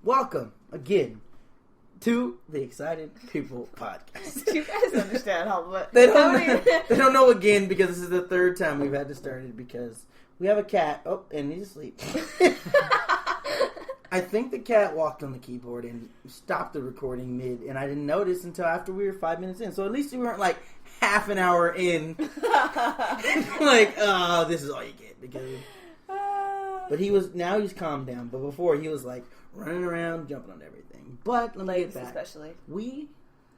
Welcome again to the Excited People Podcast. You guys understand how much They don't know again because this is the third time we've had to start it because we have a cat. Oh, and he's asleep. I think the cat walked on the keyboard and stopped the recording mid, and I didn't notice until after we were 5 minutes in. So at least we weren't like half an hour in. Like, oh, this is all you get. Because... But he's calmed down. But before, he was like running around, jumping on everything. But let me get back. Especially. We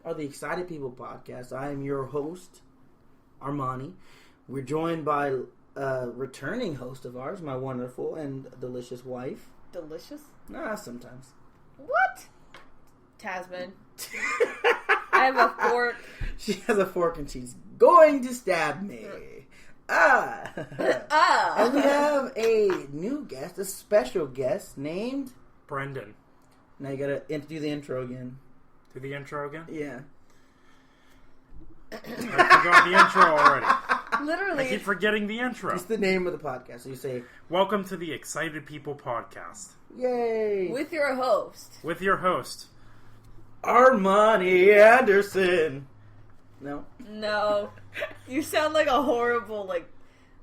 are the Excited People Podcast. I am your host, Armani. We're joined by a returning host of ours, my wonderful and delicious wife. Delicious? Nah, sometimes. What? Tasman. I have a fork. She has a fork and she's going to stab me. And we have a new guest, a special guest named Brendan. Now you gotta do the intro again. Do the intro again? Yeah. I forgot the intro already. Literally. I keep forgetting the intro. It's the name of the podcast. So you say, Welcome to the Excited People Podcast. yay! With your host. With your host. Armani Anderson. No? No. You sound like a horrible, like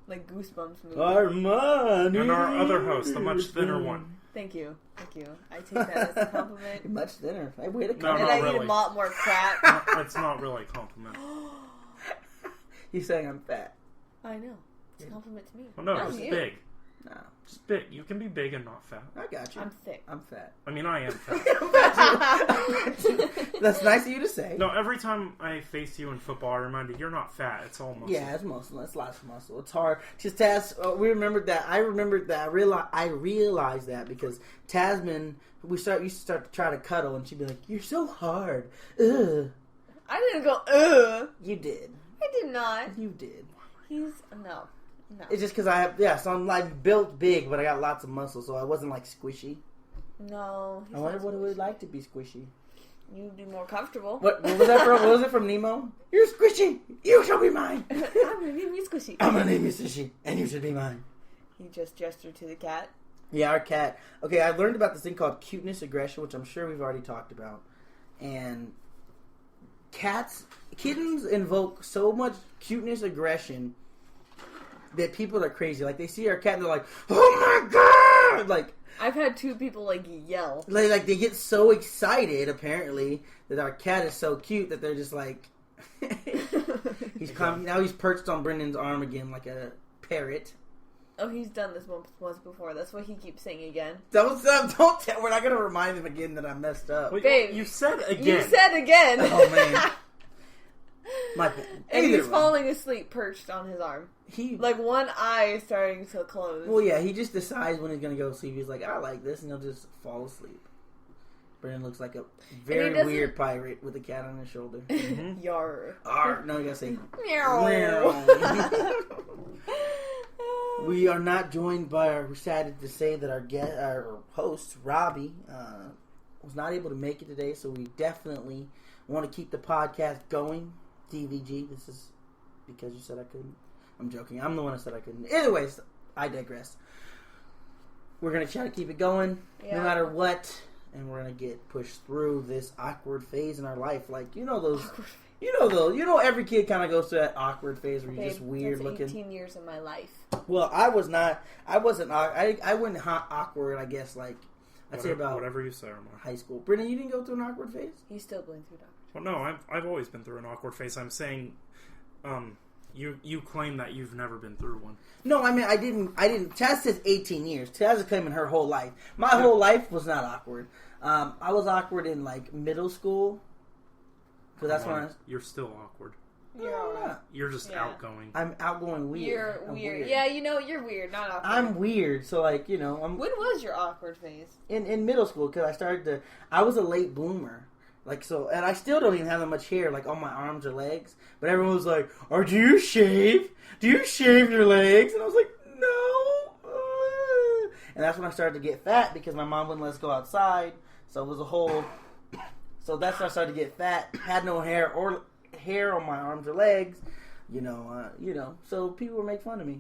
Goosebumps movie. Armani. And our other host, the much thinner one. Thank you. I take that as a compliment. You're much thinner. Hey, way to No, come. And not I eat really. a lot more crap. It's not really a compliment. He's saying I'm fat. I know. It's a compliment to me. Well, no, Not just you. big. No. Just big. You can be big and not fat. I got you. I'm thick. I'm fat. I mean, I am fat. That's nice of you to say. No, every time I face you in football, I remind you, you're not fat. It's all muscle. Yeah, it's muscle. It's lots of muscle. It's hard. Just we remembered that. I remembered that. I realized that because Tasman, used to start to try to cuddle, and she'd be like, "You're so hard." Ugh. I didn't go, ugh. You did. I did not. You did. No. It's just because so I'm like built big, but I got lots of muscle, so I wasn't like squishy. No. I wonder what it would like to be squishy. You'd be more comfortable. What was that from? What was it from Nemo? You're squishy. You shall be mine. I'm gonna name you Squishy. I'm gonna name you Squishy, and you should be mine. He just gestured to the cat. Yeah, our cat. Okay, I learned about this thing called cuteness aggression, which I'm sure we've already talked about. And kittens invoke so much cuteness aggression that people are crazy. Like, they see our cat and they're like, "Oh my god!" Like, I've had two people yell. like they get so excited apparently that our cat is so cute that they're just like, now he's perched on Brendan's arm again like a parrot. Oh, he's done this once before. That's what he keeps saying again. Don't tell. We're not gonna remind him again that I messed up. Wait, Babe, you said again. You said again. Oh man, my bad. And Either he's way. falling asleep perched on his arm. Like one eye is starting to close. Well, yeah, he just decides when he's gonna go to sleep. He's like, "I like this," and he'll just fall asleep. Brendan looks like a very weird pirate with a cat on his shoulder. Mm-hmm. Yar. No, you gotta say Meow. We are not joined by we're sad to say that our host, Robbie, was not able to make it today, so we definitely want to keep the podcast going. DVG, this is because you said I couldn't. I'm joking. I'm the one that said I couldn't. Anyways, I digress. We're going to try to keep it going no matter what, and we're going to get pushed through this awkward phase in our life. Like, every kid kind of goes through that awkward phase where you're just weird that's looking. 18 years of my life. Well, I wasn't I went awkward, I guess, like, I'd say about whatever you say, Omar. high school. Brendan, you didn't go through an awkward phase? He's still going through that. Well, no, I've always been through an awkward phase. I'm saying, you claim that you've never been through one. No, I mean, I didn't. Taz says 18 years. Taz is claiming her whole life. My whole life was not awkward. I was awkward in, like, middle school. Because that's when You're still awkward. You're Just outgoing. I'm outgoing weird. You're I'm weird. Yeah, you're weird, not awkward. I'm weird, so, like, When was your awkward phase? In middle school, because I was a late bloomer. Like, so, and I still don't even have that much hair, like, on my arms or legs. But everyone was like, do you shave? Do you shave your legs? And I was like, no. And that's when I started to get fat because my mom wouldn't let us go outside. So it was a whole... So that's when I started to get fat. Had no hair or hair on my arms or legs. So people would make fun of me.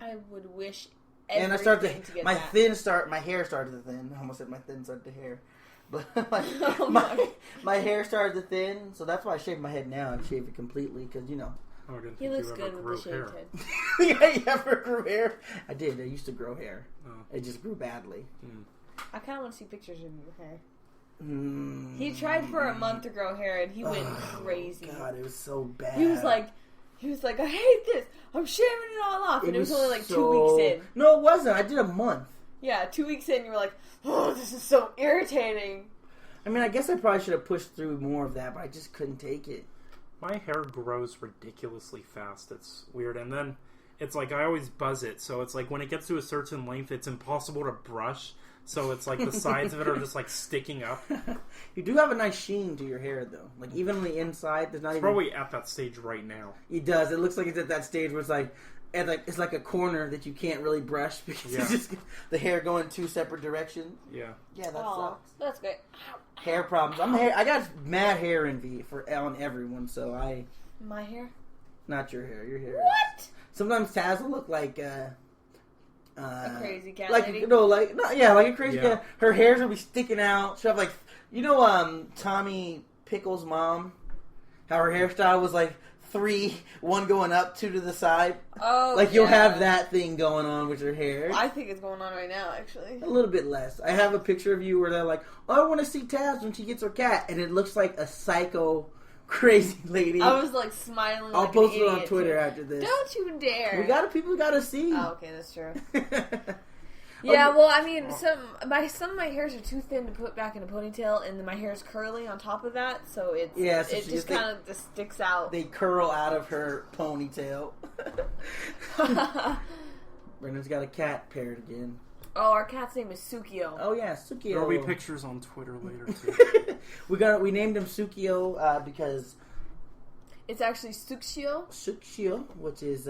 I would wish And I started everything to get my that. my hair started to thin. I almost said my thin started to hair. But Oh my hair started to thin, so that's why I shave my head now and shave it completely, because, you know. Oh, I didn't He think looks you good ever with the grew shaved hair. head. Yeah, you ever grew hair? I did. I used to grow hair. Oh. It just grew badly. I kind of want to see pictures of your hair. Mm. He tried for a month to grow hair, and he went crazy. God, it was so bad. He was like, I hate this. I'm shaving it all off, and it was only like 2 weeks in. No, it wasn't. I did a month. Yeah, 2 weeks in, you were like, oh, this is so irritating. I mean, I guess I probably should have pushed through more of that, but I just couldn't take it. My hair grows ridiculously fast. It's weird. And then it's like I always buzz it. So it's like when it gets to a certain length, it's impossible to brush. So it's like the sides of it are just like sticking up. You do have a nice sheen to your hair, though. Like, even on the inside, there's not It's even... probably at that stage right now. It does. It looks like it's at that stage where it's like a corner that you can't really brush because it's just the hair going 2 separate directions. Yeah. Yeah, that sucks. That's great. Hair problems. I got mad hair envy on everyone, so I... My hair? Not your hair. Your hair. What? Sometimes Taz will look like a crazy cat like lady? like a crazy cat. Her hair's gonna be sticking out. She'll have like Tommy Pickle's mom. How her hairstyle was like 3, 1 going up, 2 to the side. Oh, like you'll have that thing going on with your hair. Well, I think it's going on right now, actually. A little bit less. I have a picture of you where they're like, "Oh, I want to see Taz when she gets her cat," and it looks like a psycho, crazy lady. I was like smiling. I'll like post an it on idiot, Twitter too. after this. Don't you dare! People gotta see. Oh, okay, that's true. Yeah, well, I mean, some of my hairs are too thin to put back in a ponytail, and then my hair's curly on top of that, so it just kind of just sticks out. They curl out of her ponytail. Brendan's got a cat paired again. Oh, our cat's name is Sukio. Oh yeah, Sukio. There'll be pictures on Twitter later too. We named him Sukio because it's actually Sukio, which is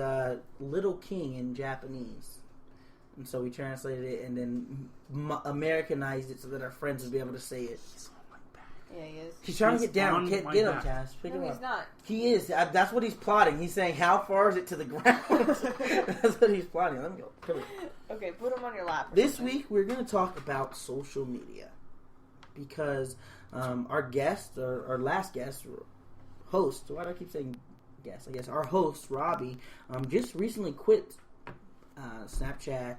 little king in Japanese. And so we translated it and then Americanized it so that our friends would be able to say it. He's on my back. Yeah, he is. He's trying to get down. Get him, back. Cass. Pick him No, up. he's not. He is. That's what he's plotting. He's saying, how far is it to the ground? That's what he's plotting. Let me go. Come here. Okay, put him on your lap. This week, we're going to talk about social media. Because our guest, our last guest, host, why do I keep saying guest? I guess our host, Robbie, just recently quit Snapchat,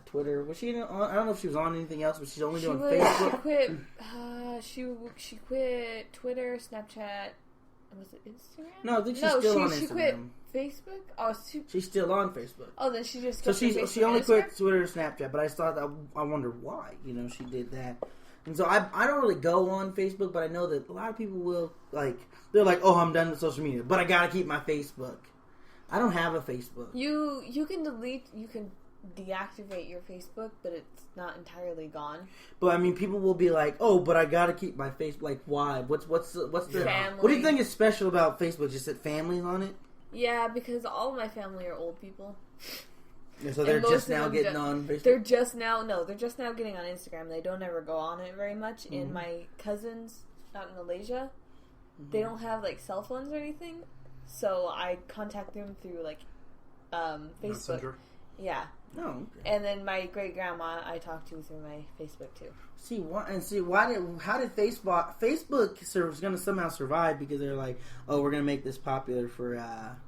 Twitter. Was she on? I don't know if she was on anything else, but she's only doing Facebook. She quit Twitter, Snapchat. Was it Instagram? No, I think she's still on Instagram. She quit Facebook. Oh, she's still on Facebook. Oh, then she just so she only quit Instagram? Twitter, Snapchat. But I thought that I wonder why. She did that. And so I don't really go on Facebook, but I know that a lot of people will they're like, oh, I'm done with social media, but I gotta keep my Facebook. I don't have a Facebook. You can deactivate your Facebook, but it's not entirely gone. But I mean, people will be like, "Oh, but I gotta keep my Facebook." Like, why? What's the family? What do you think is special about Facebook? Just that family's on it? Yeah, because all of my family are old people. Yeah, so they're just now getting on Facebook. They're just now getting on Instagram. They don't ever go on it very much. Mm-hmm. And my cousins out in Malaysia, they don't have cell phones or anything. So I contact them through Facebook. Messenger. Yeah. No. Okay. And then my great grandma I talk to through my Facebook too. How did Facebook is going to somehow survive because they're like, oh, we're going to make this popular for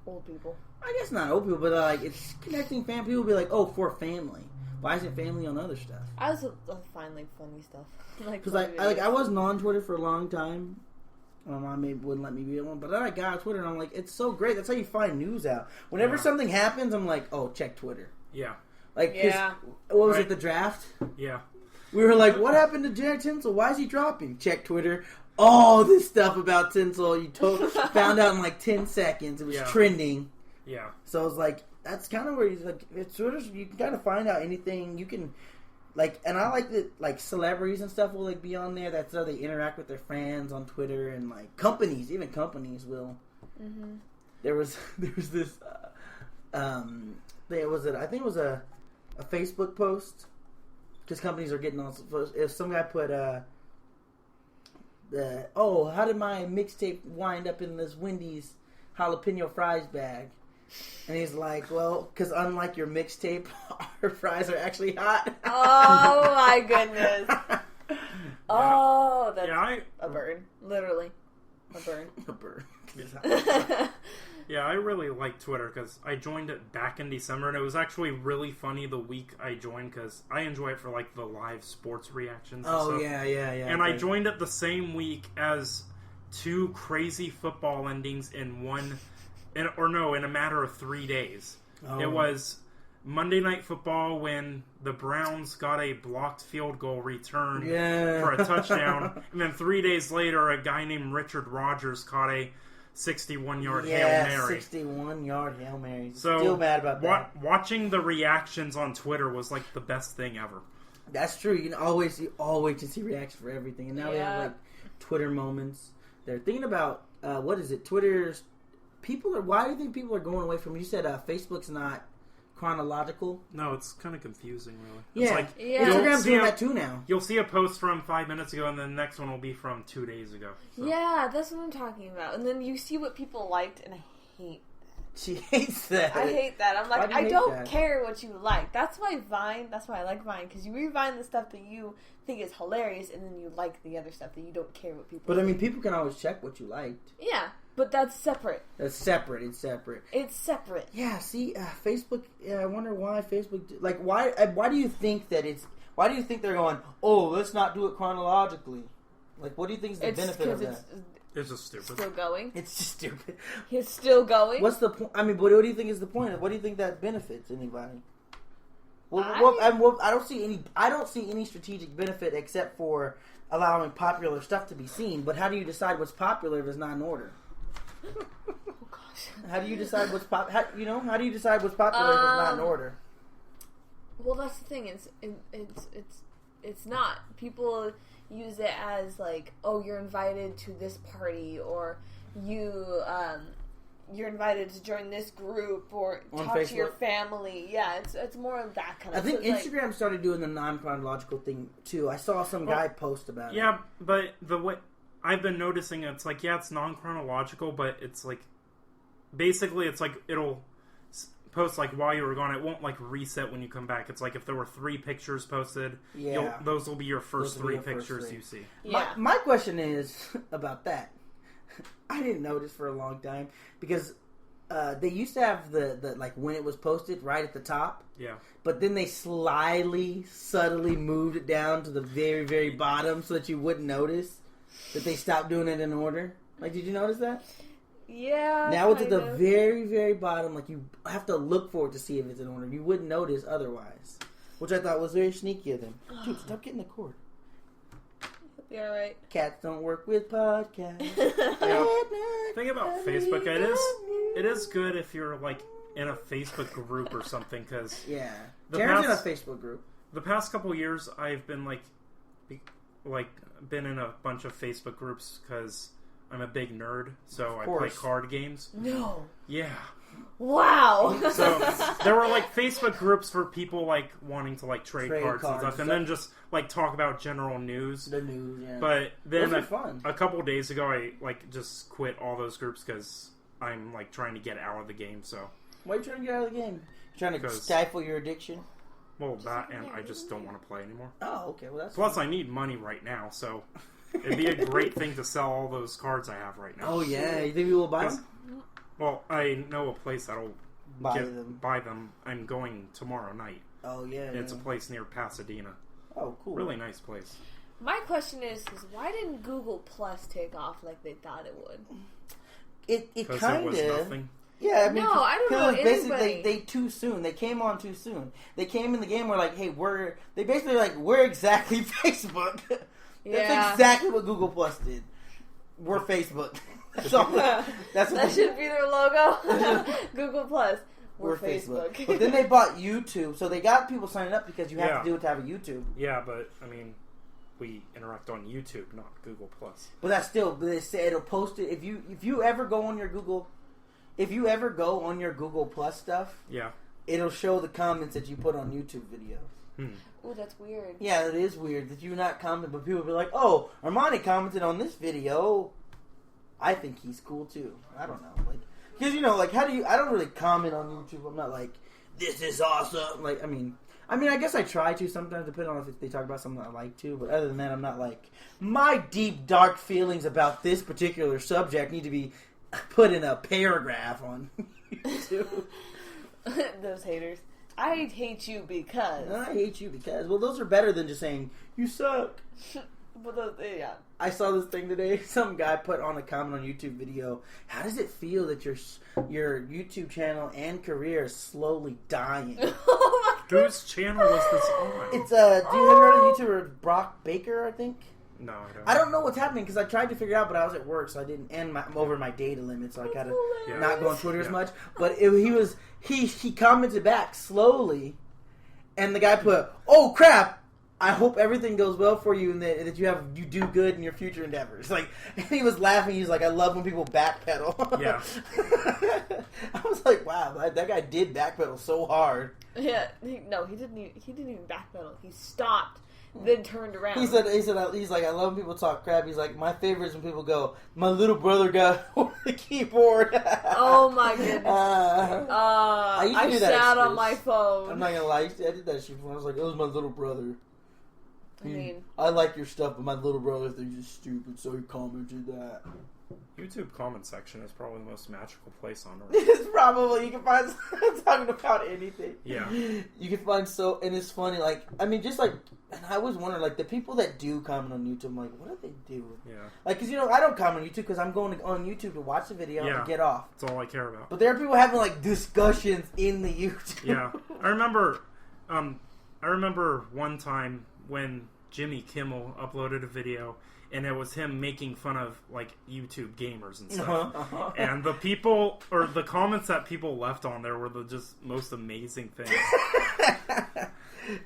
old people. I guess not old people, but it's connecting family. People will be like, oh, for family. Why isn't family on other stuff? I also find funny stuff. Because I wasn't on Twitter for a long time. My mom wouldn't let me be on one, but then I got on Twitter and I'm like, it's so great. That's how you find news out. Whenever something happens, I'm like, oh, check Twitter. Yeah. What was it, the draft? Yeah. We were like, what happened to Jared Tinsel? Why is he dropping? Check Twitter. All this stuff about Tinsel, you found out in 10 seconds. It was trending. Yeah. So I was like, that's kind of where he's like, it's sort of, you can kind of find out anything. You can, and I like that, celebrities and stuff will, be on there. That's how they interact with their fans on Twitter. And, companies, even companies will. Mm-hmm. There was this, I think it was a Facebook post. Because companies are getting on. If some guy put, how did my mixtape wind up in this Wendy's jalapeno fries bag? And he's like, well, because unlike your mixtape, our fries are actually hot. Oh, my goodness. Oh, that's a burn. Literally. A burn. A burn. Yeah, I really like Twitter because I joined it back in December, and it was actually really funny the week I joined because I enjoy it for like the live sports reactions and stuff. Yeah. And I joined it the same week as 2 crazy football endings in a matter of 3 days. Oh. It was Monday Night Football when the Browns got a blocked field goal return for a touchdown, and then 3 days later, a guy named Richard Rodgers caught a 61-yard Hail Mary. 61-yard Hail Mary. So, still mad about that. Watching the reactions on Twitter was like the best thing ever. That's true. You can always see reactions for everything. And now they have like Twitter moments. They're thinking about, what is it? Twitter's... Why do you think people are going away from... You said Facebook's not chronological. No, it's kind of confusing, really. Yeah. It's like, Instagram's doing that too now. You'll see a post from 5 minutes ago, and then the next one will be from 2 days ago. So. Yeah, that's what I'm talking about. And then you see what people liked, and I hate that. She hates that. I hate that. I'm like, I don't care what you like. That's why I like Vine, because you revine the stuff that you think is hilarious, and then you like the other stuff that you don't care what people But think. I mean, people can always check what you liked. Yeah. But that's separate. It's separate. It's separate. Yeah. See, Facebook. Yeah, I wonder why Facebook. Why do you think that it's? Why do you think they're going? Oh, let's not do it chronologically. Like, what do you think is the benefit of that? It's just stupid. Still going. It's just stupid. It's still going. What's the point? I mean, what do you think is the point? What do you think that benefits anybody? I don't see any. I don't see any strategic benefit except for allowing popular stuff to be seen. But how do you decide what's popular if it's not in order? Oh gosh. How do you decide what's how do you decide what's popular if it's not in order? Well, that's the thing. It's not. People use it as like, oh, you're invited to this party, or you're invited to join this group, or talk to your family. Yeah, it's more of that kind of. I think Instagram started doing the non-chronological thing too. I saw some guy post about it. Yeah, but the way I've been noticing, it's like, it's non-chronological, but it's like, basically it's like, it'll post like while you were gone. It won't like reset when you come back. It's like if there were 3 pictures posted, those will be your first 3 pictures you see. Yeah. My question is about that. I didn't notice for a long time because they used to have the like when it was posted right at the top. Yeah. But then they subtly moved it down to the very, very bottom so that you wouldn't notice that they stopped doing it in order. Like, did you notice that? Yeah. Now it's at the very, very bottom. Like, you have to look for it to see if it's in order. You wouldn't notice otherwise. Which I thought was very sneaky of them. Dude, stop getting the cord. Yeah, right. Cats don't work with podcasts. Thing about Facebook, it is good if you're like in a Facebook group or something, because Jared's in a Facebook group. The past couple years, I've been been in a bunch of Facebook groups because I'm a big nerd, so I play card games. No. Yeah. Wow. So there were like Facebook groups for people like wanting to like trade cards and stuff, and then just like talk about general news. The news, yeah. But then fun. A couple days ago, I like just quit all those groups because I'm like trying to get out of the game. So why are you trying to get out of the game? You're trying to stifle your addiction? Well, that and I just don't want to play anymore. Oh, okay. Well, that's plus I need money right now, so it'd be a great thing to sell all those cards I have right now. Oh yeah, you think we will buy them? Well, I know a place that'll buy them. I'm going tomorrow night. Oh yeah, it's a place near Pasadena. Oh, cool. Really nice place. My question is why didn't Google Plus take off like they thought it would? It kind of. Nothing. Yeah, I mean, no, I don't know. Basically, they too soon. They came on too soon. They came in the game. We're like, hey, we're exactly Facebook. That's exactly what Google Plus did. We're Facebook. So that should be their logo. Google Plus. We're Facebook. But then they bought YouTube, so they got people signing up because you have to do it to have a YouTube. Yeah, but I mean, we interact on YouTube, not Google Plus. But that's still. They say it'll post it if you ever go on your Google. If you ever go on your Google Plus stuff, it'll show the comments that you put on YouTube videos. Oh, that's weird. Yeah, it is weird that you not comment, but people will be like, "Oh, Armani commented on this video. I think he's cool too." I don't know. Like Because, you know, like, how do you... I don't really comment on YouTube. I'm not like, this is awesome. Like, I mean, I guess I try to sometimes, depending on if they talk about something I like to. But other than that, I'm not like, my deep, dark feelings about this particular subject need to be put in a paragraph on YouTube. Those haters. I hate you because. I hate you because. Well, those are better than just saying, you suck. Well, yeah. I saw this thing today. Some guy put on a comment on YouTube video. How does it feel that your YouTube channel and career is slowly dying? Oh my God. Whose channel was this on? It's do you have heard of YouTuber Brock Baker? I think. No, I don't. I don't know what's happening because I tried to figure out, but I was at work, so I didn't end over my data limit, so I gotta not go on Twitter as much. But he commented back slowly, and the guy put, "Oh crap! I hope everything goes well for you and that you do good in your future endeavors." Like, and he was laughing. He was like, "I love when people backpedal." Yeah. I was like, "Wow, that guy did backpedal so hard." Yeah. He didn't even backpedal. He stopped, then turned around. He's like, "I love when people talk crap." He's like, "My favorite is when people go, my little brother got over the keyboard." Oh my goodness. I sat on my phone. I'm not gonna lie, I did that shit before. I was like, "It was my little brother." I like your stuff, but my little brother thinks it's stupid, so he commented that. YouTube comment section is probably the most magical place on earth. It's probably, you can find talking about anything. Yeah. You can find and it's funny, like, I mean, just like, and I always wonder, like, the people that do comment on YouTube, I'm like, what do they do? Yeah. Like, because, you know, I don't comment on YouTube because I'm going on YouTube to watch the video and get off. That's all I care about. But there are people having, like, discussions in the YouTube. Yeah. I remember one time when Jimmy Kimmel uploaded a video, and it was him making fun of, like, YouTube gamers and stuff. And the people, or the comments that people left on there were the just most amazing things.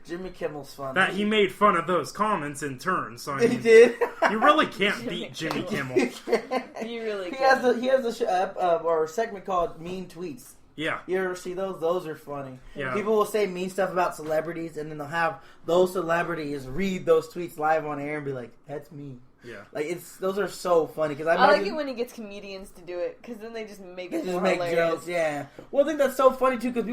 Jimmy Kimmel's funny. That he made fun of those comments in turn. So I mean, he did. You really can't beat Jimmy Kimmel. You really can't. He has a segment called Mean Tweets. Yeah. You ever see those? Those are funny. Yeah. People will say mean stuff about celebrities, and then they'll have those celebrities read those tweets live on air and be like, "That's me." Yeah. Like, those are so funny because I like it when he gets comedians to do it because then they just make it more hilarious. Jokes. Yeah. Well, I think that's so funny too because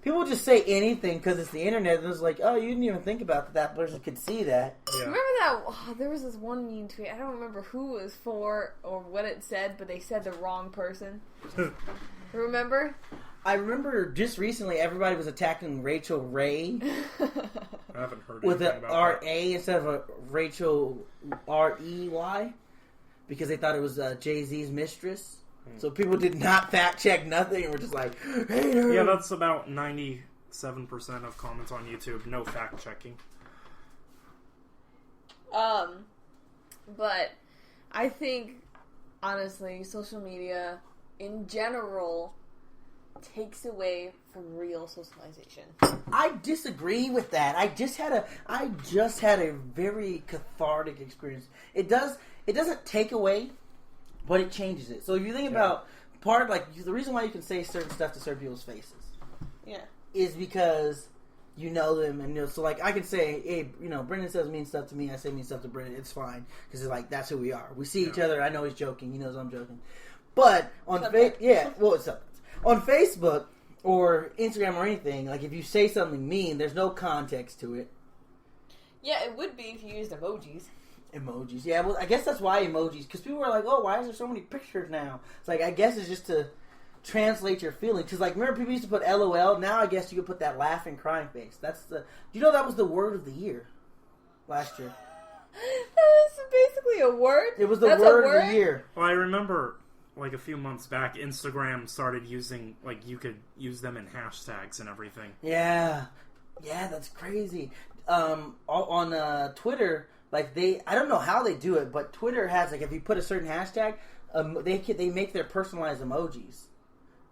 people just say anything because it's the internet, and it's like, oh, you didn't even think about that person could see that. Yeah. Remember that? Oh, there was this one mean tweet. I don't remember who it was for or what it said, but they said the wrong person. Remember? I remember just recently everybody was attacking Rachel Ray. I haven't heard with anything an about R-A instead of a Rachel R-E-Y because they thought it was Jay-Z's mistress. So people did not fact check nothing and were just like, hater. Yeah, that's about 97% of comments on YouTube. No fact checking. But I think, honestly, social media in general takes away from real socialization. I disagree with that. I just had a very cathartic experience. It doesn't take away, but it changes it. So if you think about the reason why you can say certain stuff to certain people's faces, is because you know them, and so like I can say, hey, Brendan says mean stuff to me, I say mean stuff to Brendan. It's fine because it's like that's who we are. We see each other. I know he's joking. He knows I'm joking. But on on Facebook or Instagram or anything, like if you say something mean, there's no context to it. Yeah, it would be if you used emojis. Emojis, yeah. Well, I guess that's why emojis, because people are like, "Oh, why is there so many pictures now?" It's like, I guess it's just to translate your feelings. Because like, remember people used to put LOL. Now I guess you could put that laughing, crying face. That's the. Do you know that was the word of the year last year? That was basically a word. It was the word of the year. Well, I remember. Like a few months back, Instagram started using, like, you could use them in hashtags and everything. Yeah, that's crazy. On Twitter, like I don't know how they do it, but Twitter has, like, if you put a certain hashtag, they make their personalized emojis.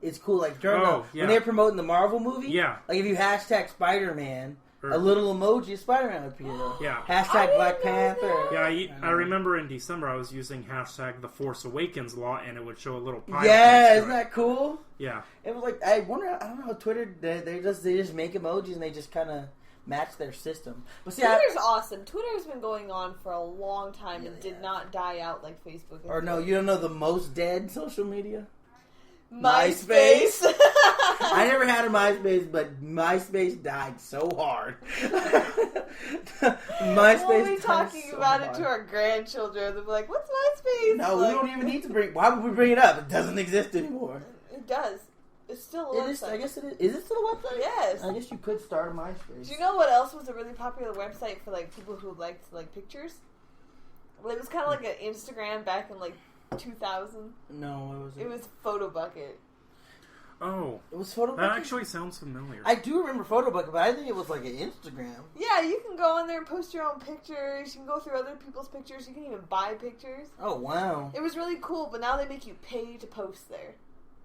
It's cool. Like during when they're promoting the Marvel movie, like if you hashtag Spider-Man, a little emoji of Spider-Man would appear. Yeah. Hashtag Black Panther. Yeah, I remember in December I was using hashtag The Force Awakens lot, and it would show a little pie. Yeah, isn't that cool? Yeah. It was like, I don't know how Twitter, they just make emojis and they just kind of match their system. But see, Twitter's awesome. Twitter's been going on for a long time and did not die out like Facebook. Or no, you don't know the most dead social media? MySpace. I never had a MySpace, but MySpace died so hard. MySpace. We'll be talking about it to our grandchildren. They'll be like, "What's MySpace?" No, like, we don't even need to bring. Why would we bring it up? It doesn't exist anymore. It does. It's still a website. I guess it is. Is it still a website? Yes. I guess you could start a MySpace. Do you know what else was a really popular website for like people who liked like pictures? Well, it was kind of like an Instagram back in like 2000. No, it wasn't. It was Photobucket. Oh, It was Photobucket? that actually sounds familiar. I do remember Photobucket, but I think it was like an Instagram. Yeah, you can go on there and post your own pictures. You can go through other people's pictures. You can even buy pictures. Oh, wow. It was really cool, but now they make you pay to post there.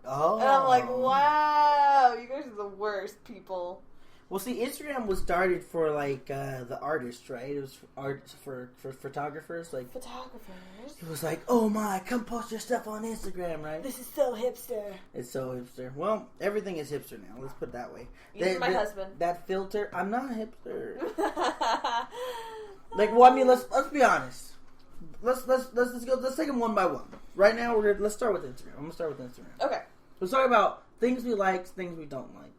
Oh. And I'm like, wow, you guys are the worst people. Well, see, Instagram was started for like the artists, right? It was for photographers. Like Photographers. it was like, oh my, come post your stuff on Instagram, right? This is so hipster. It's so hipster. Well, everything is hipster now. Let's put it that way. Even my husband. That filter, I'm not a hipster. Like, well, I mean, let's be honest. Let's go. Let's take them one by one. Right now, let's start with Instagram. I'm gonna start with Instagram. Okay. Let's talk about things we like, things we don't like.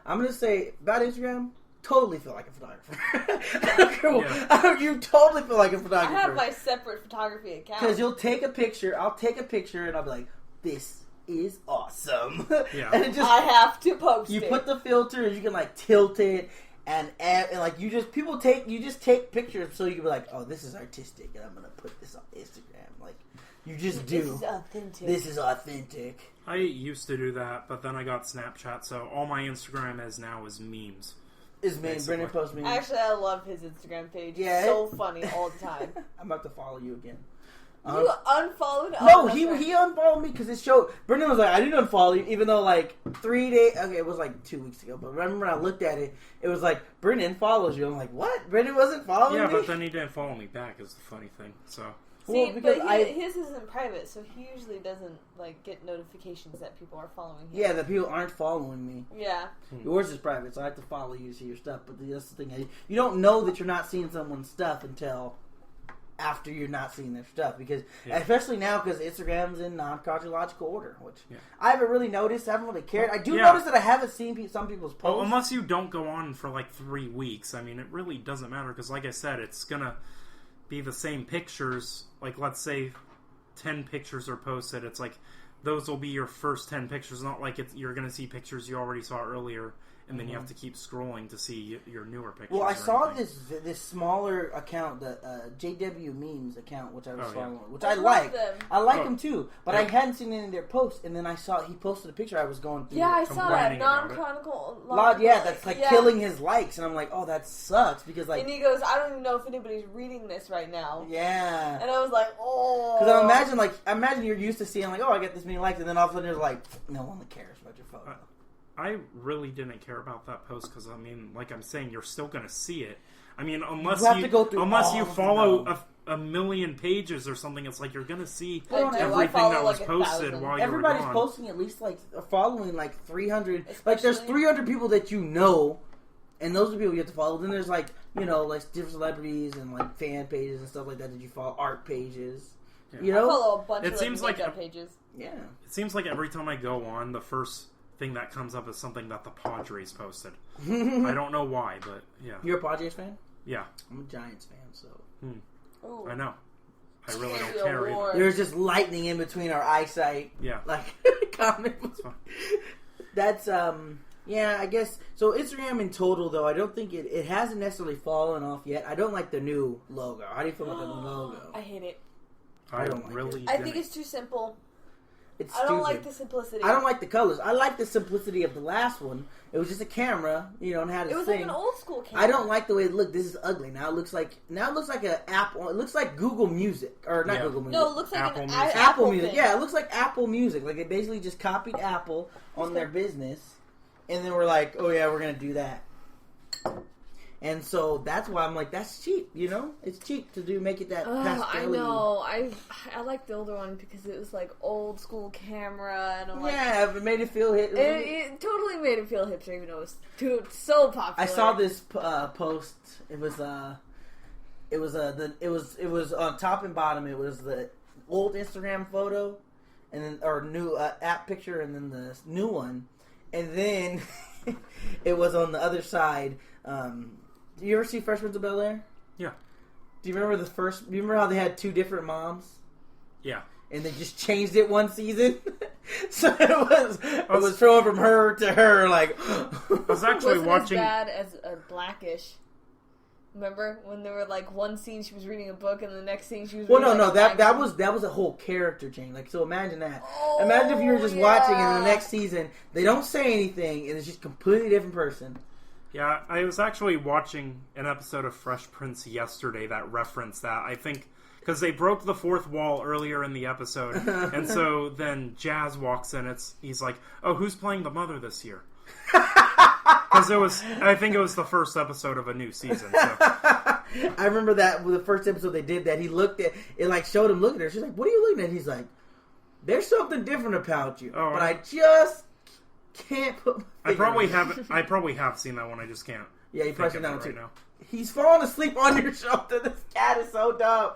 I'm gonna say about Instagram. Totally feel like a photographer. I don't care what, you totally feel like a photographer. I have my separate photography account. Because you'll take a picture. I'll take a picture and I'll be like, "This is awesome." Yeah. And it just, I have to post you it. put the filter and you can like tilt it and like you just take pictures so you can be like, "Oh, this is artistic," and I'm gonna put this on Instagram. Like you just do. This is authentic. This is authentic. I used to do that, but then I got Snapchat, so all my Instagram is now is memes. Is me. Brendan posts me. Actually, I love his Instagram page. Yeah. It's so funny all the time. I'm about to follow you again. You unfollowed? No, he unfollowed me because it showed. Brendan was like, I didn't unfollow you, even though like 3 days. Okay, it was like 2 weeks ago. But remember when I looked at it, it was like Brendan follows you. I'm like, what? Brendan wasn't following me. Yeah, but then he didn't follow me back. Is the funny thing. So. See, well, but his isn't private, so he usually doesn't like get notifications that people are following him. Yeah, that people aren't following me. Yeah. Yours is private, so I have to follow you to see your stuff. But that's the thing. You don't know that you're not seeing someone's stuff until after you're not seeing their stuff. Because, especially now, because Instagram's in non-chronological order, which I haven't really noticed. I haven't really cared. I do notice that I haven't seen some people's posts. Well, unless you don't go on for like 3 weeks. I mean, it really doesn't matter. Because, like I said, it's going to be the same pictures. Like, let's say 10 pictures are posted. It's like those will be your first 10 pictures. Not like you're going to see pictures you already saw earlier, and then you have to keep scrolling to see your newer pictures. Well, I saw this smaller account, the JW Memes account, which I was following, which I like. I like them too, but I hadn't seen any of their posts. And then I saw he posted a picture. I was going through. Yeah, I saw that non-chronicle. That's like killing his likes, and I'm like, oh, that sucks because like. And he goes, I don't even know if anybody's reading this right now. Yeah. And I was like, oh. Because I imagine you're used to seeing like, oh, I get this many likes, and then all of a sudden there's like, no one cares about your photo. I really didn't care about that post because, I mean, like I'm saying, you're still going to see it. I mean, unless you follow a million pages or something, it's like you're going to see everything that was posted while you were gone. Everybody's posting at least like following like 300. Like there's 300 people that you know, and those are the people you have to follow. Then there's like like different celebrities and like fan pages and stuff like that you follow, art pages. Yeah. You know, I follow a bunch of makeup pages. Yeah, it seems like every time I go on, the first thing that comes up is something that the Padres posted. I don't know why, but yeah. You're a Padres fan? Yeah. I'm a Giants fan, so. I know. I really don't care either. There's just lightning in between our eyesight. Yeah. Like, comic books. That's, yeah, I guess. So Instagram in total, though, I don't think it hasn't necessarily fallen off yet. I don't like the new logo. How do you feel about the new logo? I hate it. I don't really I think it's too simple. It's I don't like the simplicity. I don't like the colors. I like the simplicity of the last one. It was just a camera, and had a thing. It was like an old school camera. I don't like the way it looked. This is ugly. Now it looks like an Apple. It looks like Google Music or not Google Music. No, it looks like Apple Music. Yeah, it looks like Apple Music. Like they basically just copied Apple on their business, and then we're like, oh yeah, we're gonna do that. And so that's why I'm like, that's cheap, It's cheap to make it that pastel-y. I know. I like the older one because it was like old school camera, and I'm like, it made it feel hip. It totally made it feel hipster, even though it was so popular. I saw this post. It was on top and bottom. It was the old Instagram photo, and then or new app picture, and then the new one, and then it was on the other side. Do you ever see Fresh Prince of Bel-Air? Yeah. Do you remember Do you remember how they had 2 different moms? Yeah. And they just changed it one season, so it was throwing from her to her. Like I was actually watching. As bad as a Blackish. Remember when there were like one scene she was reading a book and the next scene she was. Well, reading that was a whole character change. Like, so imagine that. Imagine if you were just watching and in the next season they don't say anything and it's just a completely different person. Yeah, I was actually watching an episode of Fresh Prince yesterday that referenced that. I think because they broke the fourth wall earlier in the episode, and so then Jazz walks in. He's like, "Oh, who's playing the mother this year?" Because I think it was the first episode of a new season. So. I remember that with the first episode they did that. He looked at it, like showed him looking at her. She's like, "What are you looking at?" He's like, "There's something different about you, but I just can't put." I probably have seen that one. I just can't. Yeah, you pressed it down too. Right now. He's falling asleep on your shoulder. This cat is so dumb.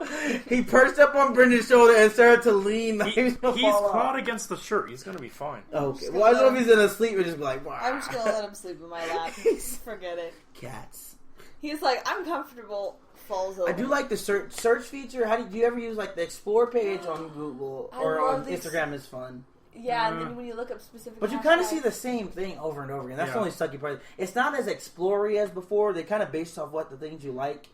He perched up on Brendan's shoulder and started to lean. Like he's clawed against the shirt. He's going to be fine. Okay. Well, I don't know if he's in a sleep or just be like, wow. I'm just going to let him sleep in my lap. Forget it. Cats. He's like, I'm comfortable. Falls over. I do like the search feature. Do you ever use like the explore page on Google or on Instagram? Is fun. Yeah, and then when you look up specific But you kind of see the same thing over and over again. That's the only sucky part. It's not as explory as before. They kind of based off what the things you like.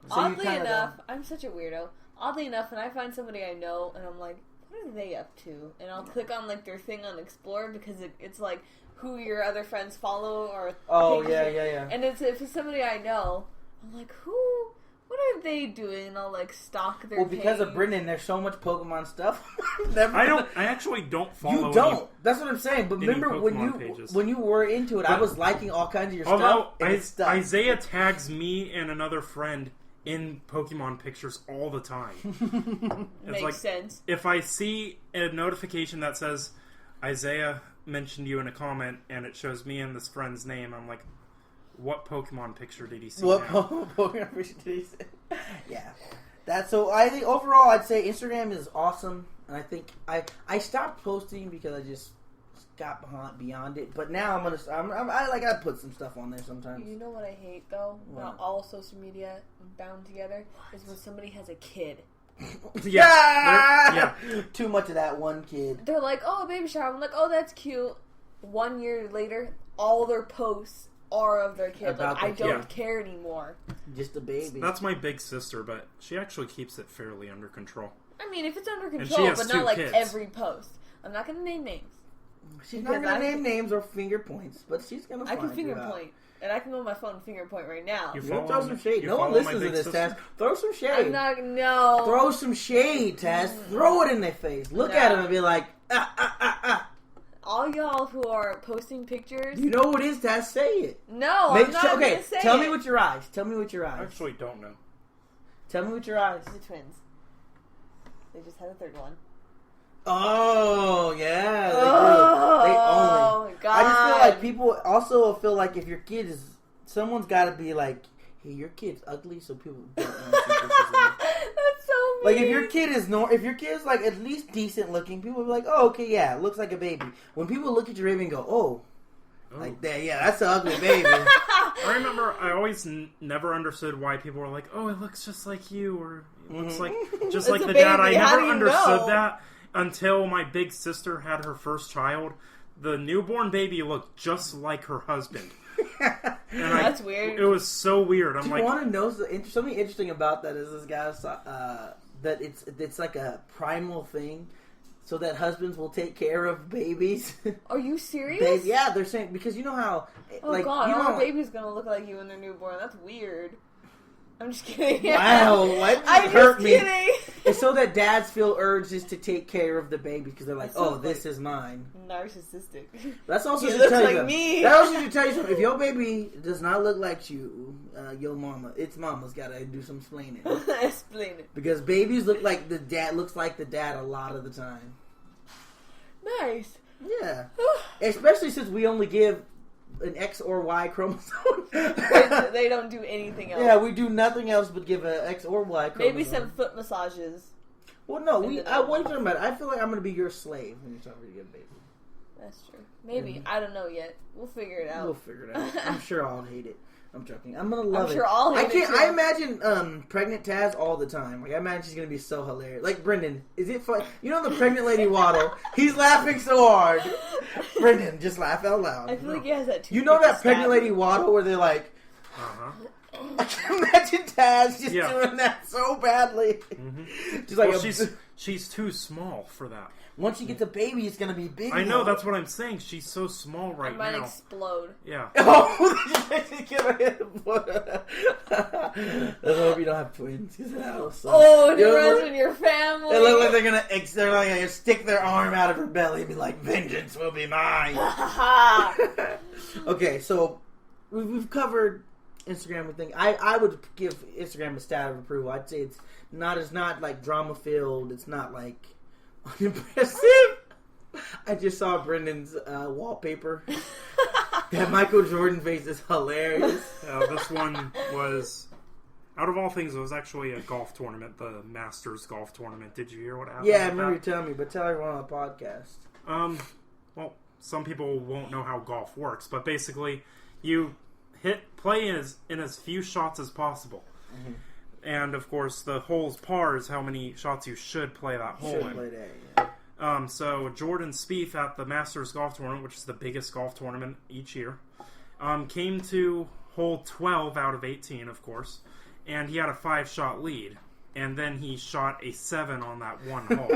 So oddly enough, I'm such a weirdo. Oddly enough, when I find somebody I know and I'm like, what are they up to? And I'll click on like their thing on Explore because it's like who your other friends follow or yeah. And if it's somebody I know, I'm like, what are they doing? And I'll like stalk their page. Because of Brendan, there's so much Pokemon stuff. I actually don't follow. You don't. That's what I'm saying. But remember when you were into it, I was liking all kinds of your stuff. Isaiah tags me and another friend in Pokemon pictures all the time. Makes sense. If I see a notification that says Isaiah mentioned you in a comment and it shows me and this friend's name, I'm like, what Pokemon picture did he see? What Pokemon picture did he see? Yeah. So I think overall I'd say Instagram is awesome. And I think I stopped posting because I just got beyond it. But now I put some stuff on there sometimes. You know what I hate though? Not all social media bound together is when somebody has a kid. Yeah. Too much of that one kid. They're like, oh, a baby shower. I'm like, oh, that's cute. 1 year later, all their posts are of their kid. Like, I don't care anymore. Just a baby. That's my big sister, but she actually keeps it fairly under control. I mean, if it's under control, but not like kids. Every post. I'm not going to name names. She's not going to name names or finger points, but she's going to find I can finger point. And I can go on my phone and finger point right now. You throw some shade. No one listens to this, Taz. Throw some shade. No. Throw some shade, Taz. Throw it in their face. Look at them and be like, All y'all who are posting pictures. You know what it is, Taz. Say it. No, I'm not going to say it. Tell me with your eyes. Tell me with your eyes. I actually don't know. Tell me with your eyes. The twins. They just had a third one. Oh, yeah. They own it. God. I just feel like people also feel like if your kid is... Someone's got to be like, hey, your kid's ugly, so people don't want to see pictures of it. That's so mean. Like, if your kid is like at least decent looking, people will be like, oh, okay, yeah, it looks like a baby. When people look at your baby and go, oh. Like that, yeah, that's an ugly baby. I remember I always never understood why people were like, oh, it looks just like you, or it looks like just like the dad. I never understood that until my big sister had her first child. The newborn baby looked just like her husband. That's weird. It was so weird. Do you want to know something interesting about that? Is this guy that it's like a primal thing. So that husbands will take care of babies. Are you serious? Yeah, they're saying because you know how. Oh God, our baby's gonna look like you when they're newborn. That's weird. I'm just kidding. Wow, what? I'm hurt just kidding. It's so that dads feel urges to take care of the baby because they're like, oh, this is mine. Narcissistic. That's also he looks like me. That also should tell you something. If your baby does not look like you, your mama, its mama's got to do some explaining. Explain it. Because babies look like the dad. Looks like the dad a lot of the time. Nice. Yeah. Especially since we only give an X or Y chromosome. They don't do anything else. Yeah, we do nothing else but give an X or Y chromosome. Maybe some foot massages. Well, no, what are you talking about? I feel like I'm going to be your slave when you're talking to get a baby. That's true. Maybe. Mm-hmm. I don't know yet. We'll figure it out. I'm sure I'll hate it. I'm joking. I'm going to love it. I'm sure I'll hate it, too. I imagine pregnant Taz all the time. Like, I imagine she's going to be so hilarious. Like, Brendan, is it fun? You know the pregnant lady waddle? He's laughing so hard. Brendan, just laugh out loud. I feel like he has that too. You know that pregnant lady waddle where they're like... I can imagine Taz just doing that so badly. Mm-hmm. Just like she's too small for that. Once she gets a baby, it's going to be big. I know, that's what I'm saying. She's so small right now. I might explode. Yeah. Oh, I hope you don't have twins. Oh, it runs in your family. They look like they're going to stick their arm out of her belly and be like, vengeance will be mine. Okay, so we've covered Instagram thing. I would give Instagram a stat of approval. I'd say it's not like drama filled. It's not like unimpressive. I just saw Brendan's wallpaper. That Michael Jordan face is hilarious. This one was, out of all things, it was actually a golf tournament, the Masters golf tournament. Did you hear what happened? Yeah, I remember you telling me, but tell everyone on the podcast. Well, some people won't know how golf works, but basically, you play in as few shots as possible. Mm-hmm. And, of course, the hole's par is how many shots you should play that hole in. So, Jordan Spieth at the Masters Golf Tournament, which is the biggest golf tournament each year, came to hole 12 out of 18, of course, and he had a 5-shot lead. And then he shot a 7 on that one hole.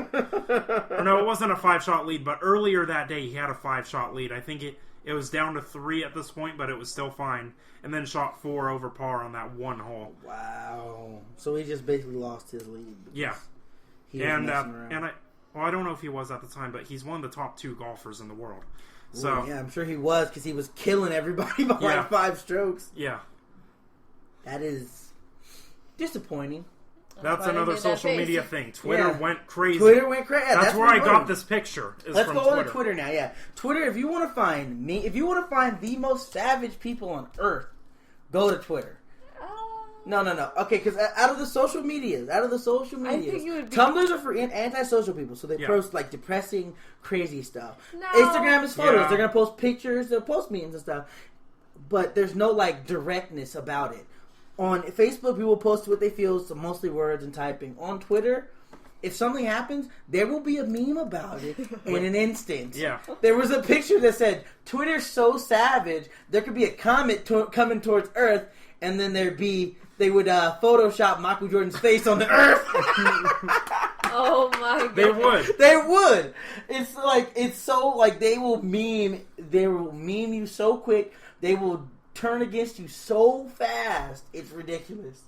No, it wasn't a 5-shot lead, but earlier that day he had a 5-shot lead. I think it was down to 3 at this point, but it was still fine. And then shot 4 over par on that one hole. Wow! So he just basically lost his lead. Yeah, I don't know if he was at the time, but he's one of the top 2 golfers in the world. So yeah, I'm sure he was because he was killing everybody by like 5 strokes. Yeah, that is disappointing. That's another social media thing. Twitter went crazy. That's where I got this picture. Let's go on to Twitter now. Yeah, Twitter. If you want to find me, if you want to find the most savage people on earth, go to Twitter. No. Okay, because out of the social medias, I think you would be... Tumblrs are for antisocial people, so they post like depressing, crazy stuff. No. Instagram is photos. They're gonna post pictures. They'll post memes and stuff, but there's no like directness about it. On Facebook, people post what they feel, so mostly words and typing. On Twitter, if something happens, there will be a meme about it in an instant. Yeah. There was a picture that said, Twitter's so savage, there could be a comet coming towards Earth, and then they would Photoshop Michael Jordan's face on the Earth. Oh my god. They would. It's so, like, they will meme you so quick, they will turn against you so fast. It's ridiculous.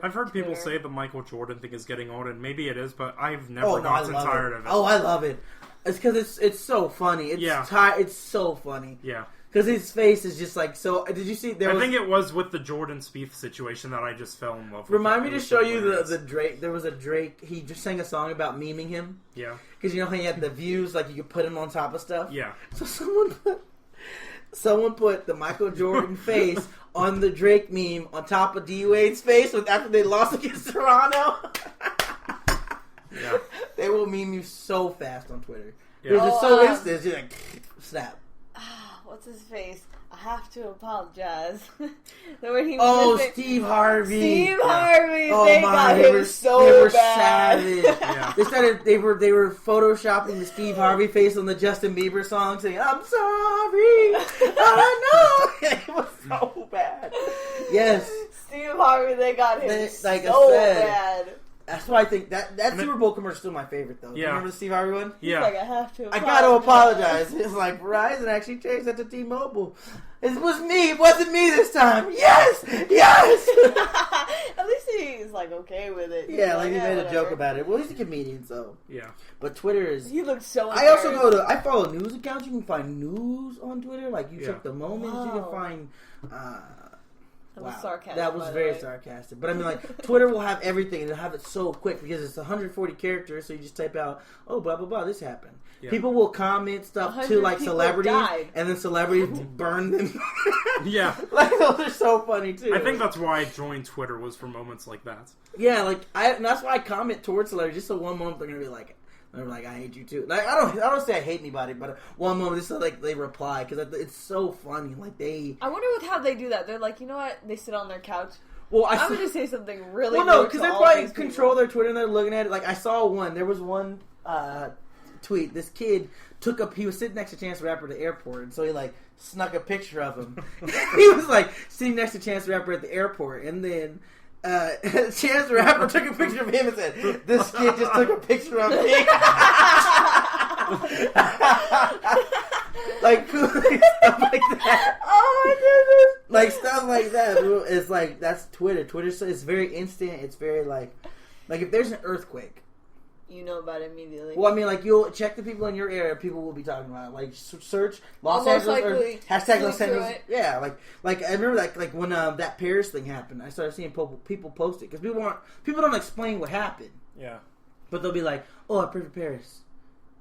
I've heard people say the Michael Jordan thing is getting old, and maybe it is, but I've never gotten tired of it. Oh, I love it. It's because it's so funny. It's so funny. Yeah. Because his face is just like so. Did you see? I think it was with the Jordan Spieth situation that I just fell in love with. Remind me to show you the Drake. There was a Drake. He just sang a song about memeing him. Yeah. Because you know how he had the views, like you could put him on top of stuff. Yeah. So someone put the Michael Jordan face on the Drake meme on top of D Wade's face after they lost against Toronto. Yeah. They will meme you so fast on Twitter. Yeah. It's so instant. It's like snap. What's his face? I have to apologize. Steve Harvey. Steve Harvey. Oh they my! got They him were so bad. savage. Yeah. They were photoshopping the Steve Harvey face on the Justin Bieber song, saying "I'm sorry, I know." It was so bad. Yes, Steve Harvey. They got him bad. That's why I think that Super Bowl commercial is still my favorite, though. Yeah. Remember the Steve Harvey one? Yeah. Like, I have to apologize. I gotta apologize. It's like Verizon actually changed that to T-Mobile. It was me. It wasn't me this time. Yes! At least he's like okay with it. Yeah, like he made a joke about it. Well, he's a comedian, so. Yeah. But Twitter is. He looks so I also I follow news accounts. You can find news on Twitter. Like, you check the moments. Wow. You can find That was sarcastic. That was very sarcastic. But I mean, like, Twitter will have everything, and they'll have it so quick because it's 140 characters, so you just type out, oh, blah, blah, blah, this happened. Yeah. People will comment stuff to, like, celebrities, and then celebrities burn them. Yeah. Like, those are so funny, too. I think that's why I joined Twitter, was for moments like that. Yeah, like, and that's why I comment towards celebrities, just so one moment they're going to be like, I hate you too. Like, I don't say I hate anybody, but one moment just so like they reply because it's so funny. Like I wonder how they do that. They're like, you know what? They sit on their couch. Well, I'm going to say something really. Well, no, because they probably control their Twitter and they're looking at it. Like I saw one. There was one tweet. This kid he was sitting next to Chance the Rapper at the airport, and so he like snuck a picture of him. He was like sitting next to Chance the Rapper at the airport, and then. Chance the Rapper took a picture of him and said, "This kid just took a picture of me." Like stuff like that. Oh my goodness! Like stuff like that. It's like that's Twitter. Twitter is very instant. It's very like if there's an earthquake. You know about it immediately. Well, I mean, like, you'll check the people in your area, people will be talking about it. Like, search Los Angeles or hashtag Los Angeles. Yeah, like I remember like when that Paris thing happened, I started seeing people post it because people don't explain what happened. Yeah, but they'll be like, "Oh, I prayed for Paris."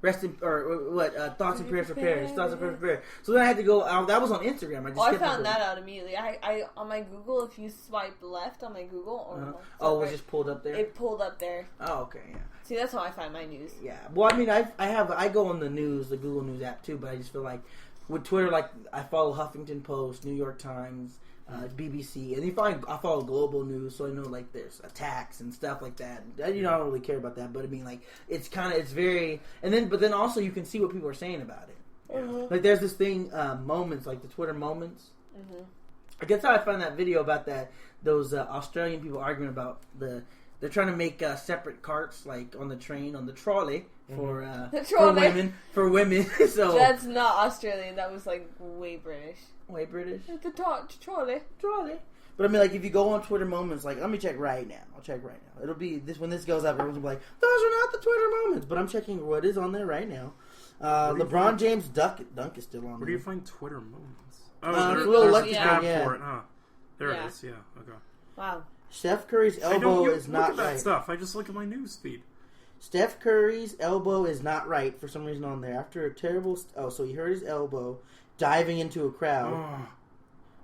Thoughts and prayers for Paris. Thoughts and prayers for Paris. So then I had to go. That was on Instagram. I found that out immediately. I on my Google, if you swipe left on my Google, it was just pulled up there. It pulled up there. Oh, okay, yeah. See, that's how I find my news. Yeah. Well, I mean, I go on the news, the Google News app too, but I just feel like with Twitter, like I follow Huffington Post, New York Times, BBC, and I follow global news, so I know like there's attacks and stuff like that. I don't really care about that, but I mean, like it's very, but then also you can see what people are saying about it. Mm-hmm. Like there's this thing, moments, like the Twitter moments. Mm-hmm. I guess how I found that video about those Australian people arguing about they're trying to make separate carts, like on the train, on the trolley for women. So that's not Australian. That was like way British. Way British. The trolley. But I mean, like if you go on Twitter moments, like let me check right now. I'll check right now. It'll be this when this goes up. Everyone's gonna be like, those are not the Twitter moments. But I'm checking what is on there right now. LeBron James dunk is still on there. Where do you find Twitter moments? There's a little tab for it, huh? There it is. Yeah. Okay. Wow. Steph Curry's elbow is not look at that right. Stuff. I just look at my news feed. Steph Curry's elbow is not right for some reason on there. After a terrible... so he hurt his elbow diving into a crowd. Oh.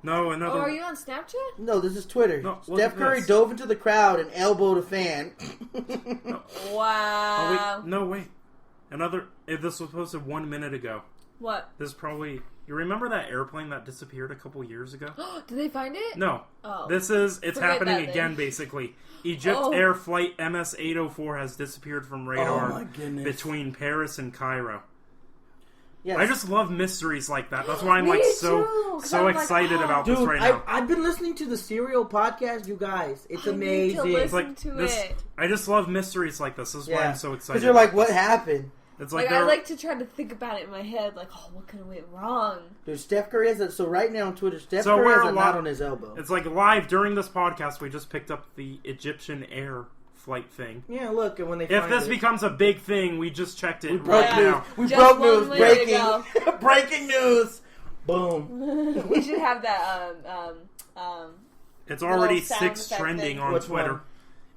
No, another... Oh, are you on Snapchat? No, this is Twitter. No, Steph Curry dove into the crowd and elbowed a fan. No. Wow. Oh, wait. Another... This was posted 1 minute ago. What? This is probably... You remember that airplane that disappeared a couple years ago? Did they find it? No. Oh. It's happening again, basically. Egypt Air Flight MS-804 has disappeared from radar between Paris and Cairo. Yes. I just love mysteries like that. That's why I'm so excited about this right now. I've been listening to the Serial podcast, you guys. It's amazing. Need to listen to it. I just love mysteries like this. This is why I'm so excited. Because you're like, what happened? It's like I like to try to think about it in my head, like, what could have went wrong? Dude, Steph Curry has so right now on Twitter, Steph Curry has a knot on his elbow. It's like live during this podcast, we just picked up the Egyptian Air flight thing. Yeah, look, and when if this becomes a big thing, we just checked it. We broke news. We broke news. Breaking news. Boom. We should have that. It's already 6 trending on Twitter. One?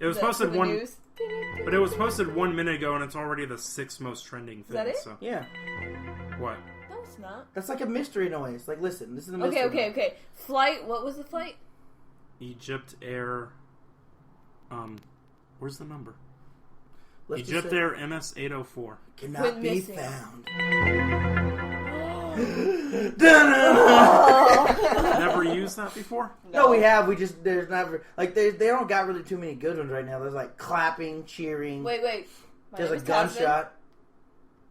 It was posted news? But it was posted 1 minute ago, and it's already the 6th most trending thing. Is that it? So. Yeah. What? No, it's not. That's like a mystery noise. Like, listen, this is a mystery. Okay. Flight. What was the flight? Egypt Air. Where's the number? Egypt Air MS-804 cannot be found. Never used that before? No, we have. We just there's never like they don't got really too many good ones right now. There's like clapping, cheering. Wait. There's a gunshot.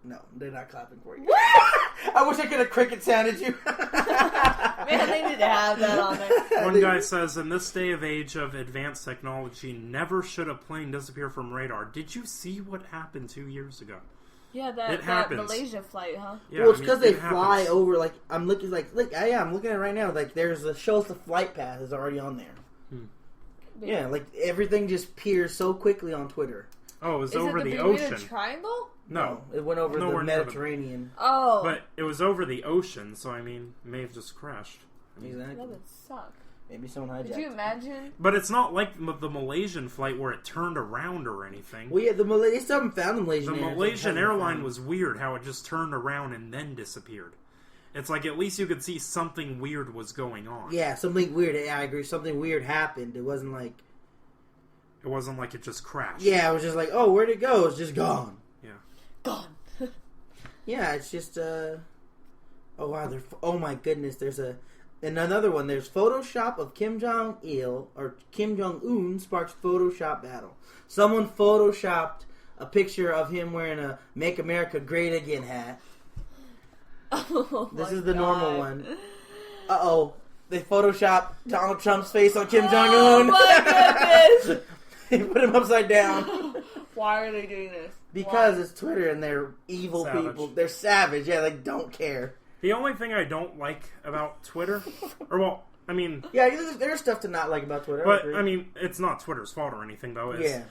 No, they're not clapping for you. I wish I could have cricket sounded you. Man, they need to have that on there. One guy says, in this day of age of advanced technology, never should a plane disappear from radar. Did you see what happened 2 years ago? Yeah, that Malaysia flight, huh? Yeah, well, it's because they fly over. Like I'm looking, I'm looking at it right now. Like there's shows the flight path is already on there. Yeah, like everything just appears so quickly on Twitter. Oh, it was over the ocean. Bermuda Triangle? No, it went over the Mediterranean. Oh, but it was over the ocean, so I mean, it may have just crashed. Exactly. That would suck. Maybe someone hijacked. Could you imagine? But it's not like the Malaysian flight where it turned around or anything. Well, yeah, they still haven't found the Malaysian. The Malaysian airline was weird how it just turned around and then disappeared. It's like at least you could see something weird was going on. Yeah, something weird. Yeah, I agree. Something weird happened. It wasn't like it just crashed. Yeah, it was just like, oh, where'd it go? It's just gone. Yeah. Gone. Yeah, it's just oh wow, oh my goodness, and another one. There's Photoshop of Kim Jong-il or Kim Jong-un sparks Photoshop battle. Someone photoshopped a picture of him wearing a "Make America Great Again" hat. Oh, this is the normal one. They photoshopped Donald Trump's face on Kim Jong-un. Oh my goodness! They put him upside down. Why are they doing this? Because it's Twitter and they're evil people. They're savage. Yeah, they don't care. The only thing I don't like about Twitter, yeah, there's stuff to not like about Twitter. But I mean, it's not Twitter's fault or anything though. Yeah.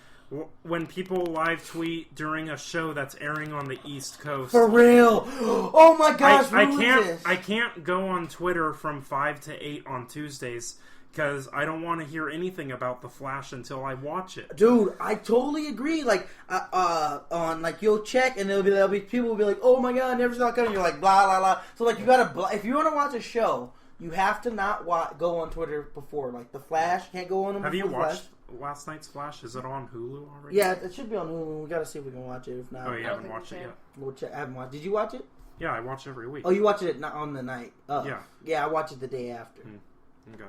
When people live tweet during a show that's airing on the East Coast. For real. Oh my gosh, I can't go on Twitter from 5 to 8 on Tuesdays because I don't want to hear anything about The Flash until I watch it. Dude, I totally agree. Like, on like you'll check and there'll be people will be like, "Oh my god, never saw it coming." You're like, blah blah blah. So like, you gotta if you want to watch a show, you have to not go on Twitter before. Like The Flash, you can't go on them. Have you watched last night's Flash? Is it on Hulu already? Yeah, it should be on Hulu. We gotta see if we can watch it. If not, you haven't watched it yet. We'll check. I haven't watched. Did you watch it? Yeah, I watch every week. Oh, you watch it on the night? Oh. Yeah. Yeah, I watch it the day after. Okay.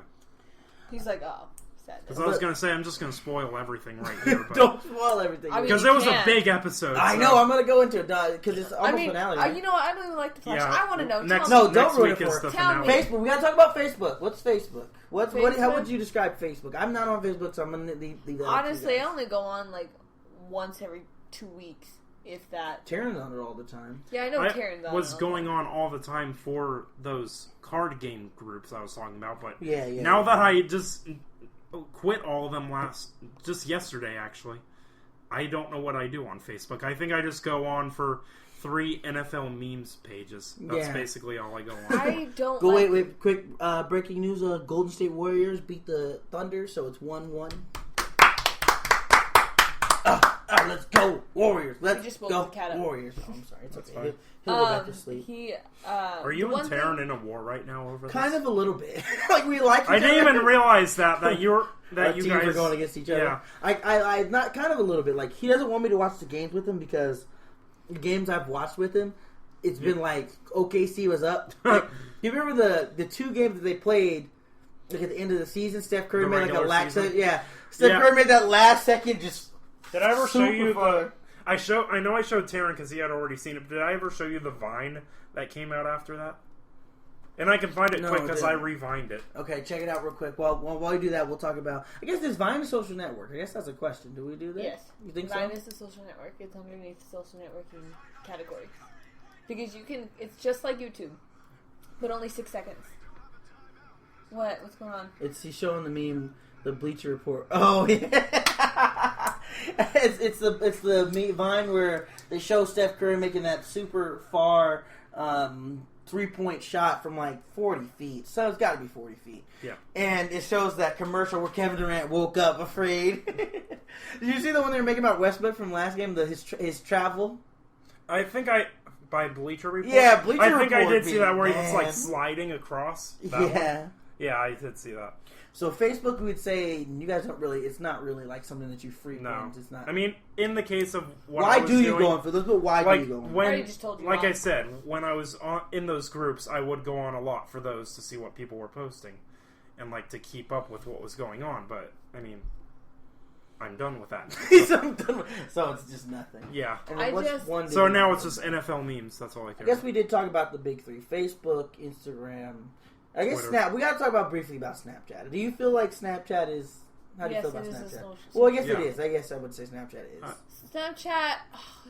He's like, oh, sad. Because I was going to say, I'm just going to spoil everything right here. But don't spoil everything. Because it was a big episode. I know, I'm going to go into it because it's almost finale. Right? You know what? I don't even like The Flash. I want to know. Don't ruin it for it. Tell me. Facebook. We got to talk about Facebook. What's Facebook? How would you describe Facebook? I'm not on Facebook, so I'm going to leave that. Honestly, I only go on like once every 2 weeks. If that. Taryn's on it all the time. Yeah, I know Taryn's on it. Was going on all the time for those card game groups I was talking about, but yeah. Now that I just quit all of them just yesterday, actually, I don't know what I do on Facebook. I think I just go on for 3 NFL memes pages. That's basically all I go on. I don't go wait, quick breaking news, Golden State Warriors beat the Thunder, so it's 1-1. Let's go Warriors! Let's go Warriors! Oh, I'm sorry, it's okay. He'll go back to sleep. Are you and Taryn in a war right now over this? Kind of a little bit. Like we like. I didn't even realize that you guys are going against each other. Yeah. I not kind of a little bit. Like he doesn't want me to watch the games with him because the games I've watched with him, it's been like OKC was up. Like, you remember the 2 games that they played? Like at the end of the season, Steph Curry made like a last second. Yeah, Steph Curry made that last second just. Did I ever show you the? I know I showed Taryn because he had already seen it. But did I ever show you the Vine that came out after that? And I can find it quick because I revined it. Okay, check it out real quick. While we do that, we'll talk about. I guess this Vine is a social network. I guess that's a question. Do we do that? Yes. You think Vine so? is a social network. It's underneath the social networking category because you can. It's just like YouTube, but only 6 seconds. What's going on? He's showing the meme, the Bleacher Report. Oh yeah. It's the Vine where they show Steph Curry making that super far 3-point shot from like 40 feet. So it's got to be 40 feet. Yeah. And it shows that commercial where Kevin Durant woke up afraid. Did you see the one they were making about Westbrook from last game? His travel. I think by Bleacher Report. Yeah, Bleacher Report. I think I did see that where he was like sliding across. Yeah. Yeah, I did see that. So Facebook, we would say you guys don't really. It's not really like something that you frequent. No, it's not. I mean, in the case of what why I was do you doing, go on for this? But why do you go on? When, I just told you. Like I said, when I was in those groups, I would go on a lot for those to see what people were posting, and like to keep up with what was going on. But I mean, I'm done with that. So it's just nothing. Yeah. So now it's just NFL memes. That's all I care. I guess we did talk about the big 3: Facebook, Instagram. I guess Twitter. We got to talk briefly about Snapchat. Do you feel like Snapchat is? How do you feel about Snapchat? Well, I guess it is. I guess I would say Snapchat is. Snapchat.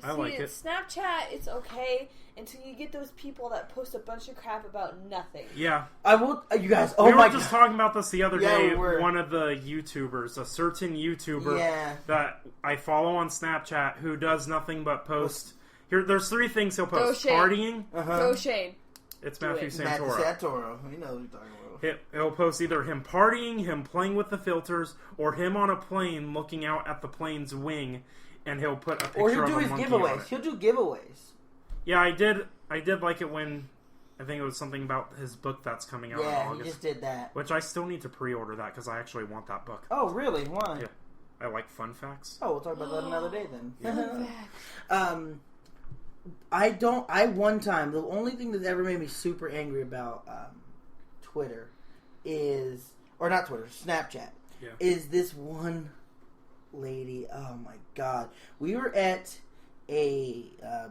I like it. Snapchat, it's okay until you get those people that post a bunch of crap about nothing. Yeah, I will. You guys. Oh we my! were just talking about this the other day. We were. One of the YouTubers, a certain YouTuber that I follow on Snapchat, who does nothing but post. Here, there's 3 things he'll post: partying. Go Shane. It's Matthew Santoro. Matthew Santoro. You know what you're talking about. He'll post either him partying, him playing with the filters, or him on a plane looking out at the plane's wing, and he'll put a picture of a monkey. Or he'll do his giveaways. He'll do giveaways. Yeah, I did like it when, I think it was something about his book that's coming out in August. Yeah, he just did that. Which I still need to pre-order that, because I actually want that book. Oh, really? Why? Yeah. I like fun facts. Oh, we'll talk about that another day then. Fun facts. One time, the only thing that's ever made me super angry about Twitter is, or not Twitter, Snapchat, is this one lady. Oh my God. We were at a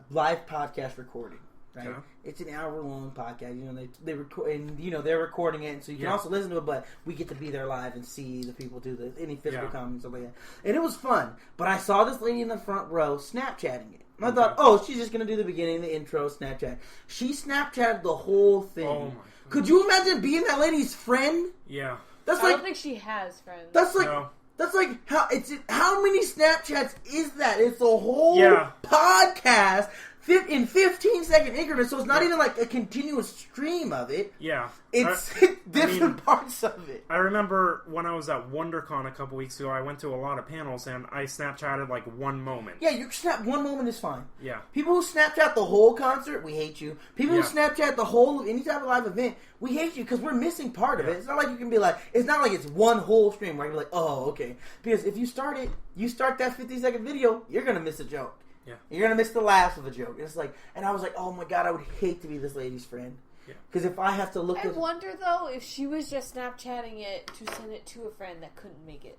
live podcast recording, right? Yeah. It's an hour-long podcast. You know, they record, and you know they're recording it, and so you can also listen to it. But we get to be there live and see the people do any physical comments or like that. And it was fun. But I saw this lady in the front row Snapchatting it. And I thought, oh, she's just gonna do the beginning, the intro, Snapchat. She Snapchatted the whole thing. Oh my God. Could you imagine being that lady's friend? Yeah. I don't think she has friends. That's like. No. That's like how many Snapchats is that? It's a whole podcast in 15-second increments, so it's not even like a continuous stream of it. Yeah, it's different parts of it. I remember when I was at WonderCon a couple weeks ago, I went to a lot of panels and I Snapchatted like one moment. Yeah, you snap one moment is fine. Yeah, people who Snapchat the whole concert, we hate you. People who Snapchat the whole of any type of live event, we hate you because we're missing part of it. It's not like you can be like, it's not like it's one whole stream where you're like, oh, okay. Because if you start that 50-second video, you're gonna miss a joke. Yeah, you're gonna miss the laughs of a joke. It's like, and I was like, oh my God, I would hate to be this lady's friend. Yeah, because if I have to look, I wonder though if she was just Snapchatting it to send it to a friend that couldn't make it.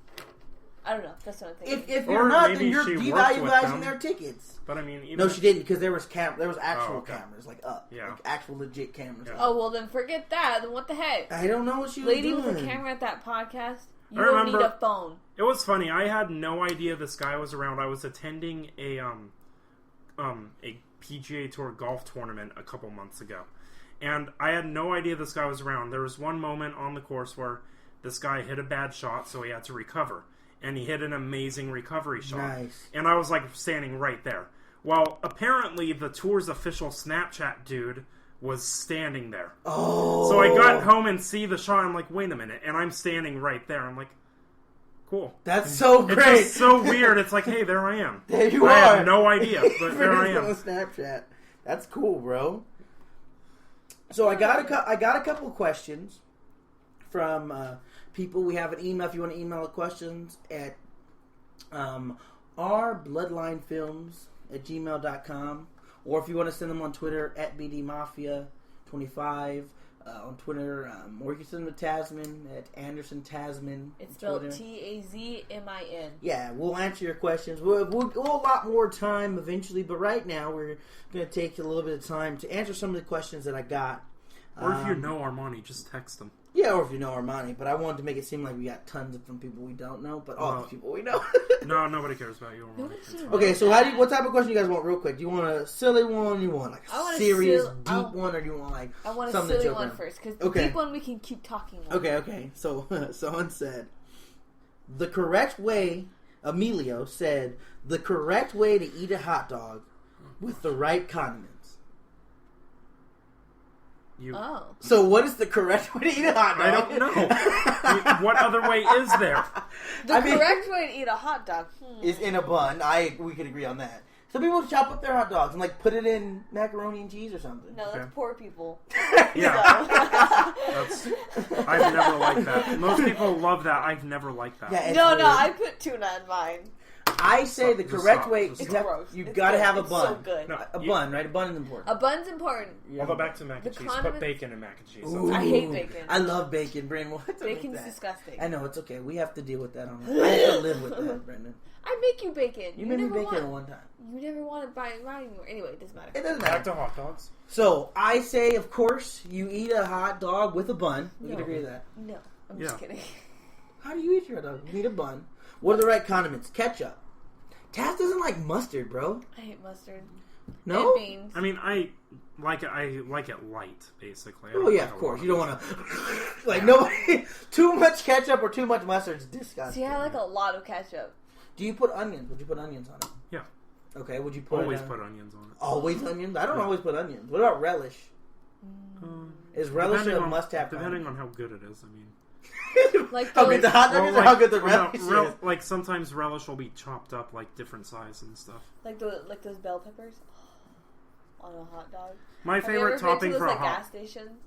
I don't know. That's what I'm thinking. If you're not, then you're devaluing their tickets. But I mean, no, she didn't because there was actual cameras like up, like actual legit cameras. Yeah. Oh well, then forget that. Then what the heck? I don't know what she was doing. Lady with a camera at that podcast. You don't need a phone. It was funny. I had no idea this guy was around. I was attending a PGA Tour golf tournament a couple months ago, and I had no idea this guy was around. There was one moment on the course where this guy hit a bad shot, so he had to recover, and he hit an amazing recovery shot. Nice. And I was like standing right there. Well, apparently the tour's official Snapchat dude was standing there. Oh. So I got home and see the shot. I'm like, wait a minute, and I'm standing right there. I'm like, cool. That's so great. It's just so weird. It's like, hey, there I am. There you are. I have no idea, but there I am. Snapchat. That's cool, bro. So I got a couple of questions from people. We have an email. If you want to email questions at rbloodlinefilms@gmail.com, or if you want to send them on Twitter at BDMafia25. On Twitter, or you can send them to Tasman at Anderson Tasman. It's spelled Tazmin. Yeah, we'll answer your questions. We'll go a lot more time eventually, but right now we're going to take a little bit of time to answer some of the questions that I got. Or if you know Armani, just text them. Yeah, or if you know Armani, but I wanted to make it seem like we got tons from people we don't know, but all the people we know. No, nobody cares about you, Armani. Okay, so what type of question you guys want real quick? Do you want a silly one? You want like a serious, deep one? Or do you want like I want something a silly one first, because the deep one we can keep talking about. Okay. So someone said, the correct way, Emilio said, the correct way to eat a hot dog with the right condiments. So what is the correct way to eat a hot dog? I don't know. What other way is there? The correct way to eat a hot dog is in a bun. We could agree on that. Some people chop up their hot dogs and like put it in macaroni and cheese or something. No, that's poor people. Yeah. I've never liked that. Most people love that. I've never liked that. Yeah, no, I put tuna in mine. I say the correct way is you got to have a bun. So good. No, a bun, right? A bun is important. A bun's important. I'll go back to mac and cheese. Put bacon in mac and cheese. Ooh, I hate bacon. I love bacon, Brendan. Bacon's disgusting. I know, it's okay. We have to deal with that. I have to live with that, Brendan. I make you bacon. You made me bacon one time. You never want to buy anymore. Anyway, it doesn't matter. It doesn't matter. Back to hot dogs. So, I say, of course, you eat a hot dog with a bun. We can agree with that. No, I'm just kidding. How do you eat your hot dog? You eat a bun. What are the right condiments? Ketchup. Taz doesn't like mustard, bro. I hate mustard. No? And beans. I mean, I like it light, basically. Oh, yeah, of course. You don't want to... like, nobody... Too much ketchup or too much mustard is disgusting. See, I like a lot of ketchup. Do you put onions? Would you put onions on it? Yeah. Okay, would you put... Always put onions on it. Always onions? I don't always put onions. What about relish? Is relish a must-have? Depending on how good it is, I mean. Like how good the hot dog is, or how good the relish is. Like sometimes relish will be chopped up like different size and stuff. Like those bell peppers on a hot dog. My favorite topping for a gas station.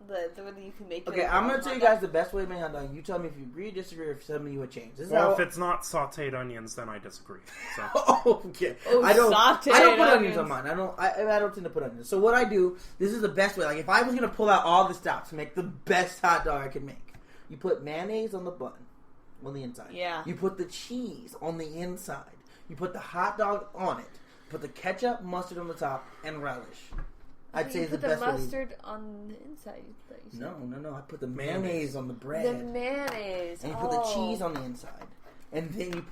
The one that you can make. Okay, I'm gonna tell you guys the best way to make hot dog. You tell me if you agree, disagree, or if something you would change. If it's not sautéed onions, then I disagree. So. Okay. Oh, I don't put onions onions on mine. I don't tend to put onions. So what I do, this is the best way. Like if I was gonna pull out all the stops to make the best hot dog I could make, you put mayonnaise on the bun, on the inside. Yeah. You put the cheese on the inside. You put the hot dog on it. Put the ketchup, mustard on the top, and relish. I'd say the best way. You put the mustard on the inside. No. I put the mayonnaise on the bread. The mayonnaise. And you put the cheese on the inside. And then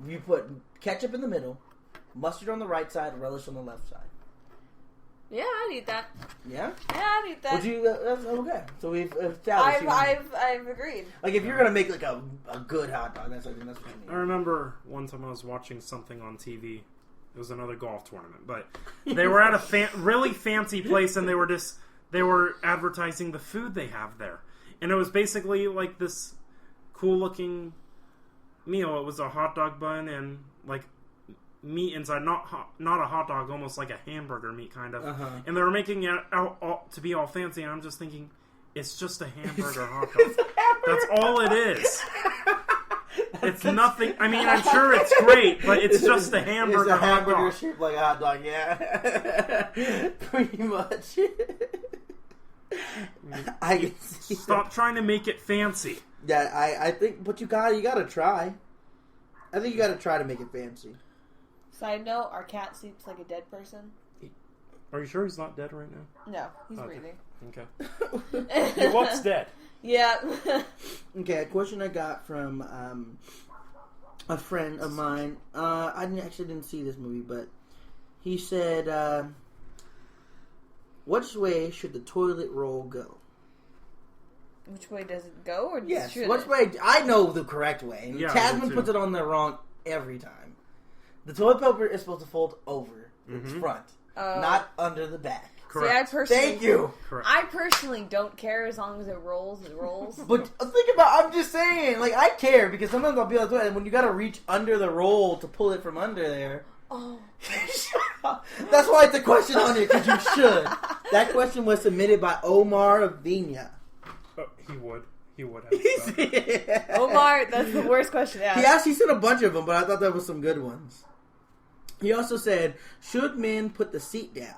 you put ketchup in the middle, mustard on the right side, relish on the left side. Yeah, I'd eat that. Yeah? Yeah, I'd eat that. Would you? Okay. So we've established. I've agreed. Like if you're gonna make like a good hot dog, that's what you need. I remember one time I was watching something on TV. It was another golf tournament, but they were at a really fancy place, and they were advertising the food they have there, and it was basically like this cool looking meal. It was a hot dog bun and like meat inside, not a hot dog, almost like a hamburger meat kind of. Uh-huh. And they were making it out to be all fancy, and I'm just thinking, it's just a hamburger hot dog. That's all it is. It's nothing. I mean, I'm sure it's great, but it's just a hamburger. It's a hamburger shaped like a hot dog. Yeah, pretty much. I can see. Stop trying to make it fancy. Yeah, I think, but you gotta try. I think you gotta try to make it fancy. Side note: our cat sleeps like a dead person. Are you sure he's not dead right now? No, he's breathing. Okay. He looks dead. Yeah. Okay, a question I got from a friend of mine. I actually didn't see this movie, but he said, which way should the toilet roll go? Which way does it go? Or yes, which way? I know the correct way. And Tasman puts it on there wrong every time. The toilet paper is supposed to fold over its front, not under the back. Correct. See, Thank you. Correct. I personally don't care as long as it rolls. It rolls. But think about, I'm just saying, like, I care because sometimes I'll be like, and when you gotta reach under the roll to pull it from under there. Oh. That's why it's a question on here, because you should. That question was submitted by Omar Avina. Oh, he would have. Omar, that's the worst question to ask. He actually sent a bunch of them, but I thought that was some good ones. He also said, should men put the seat down?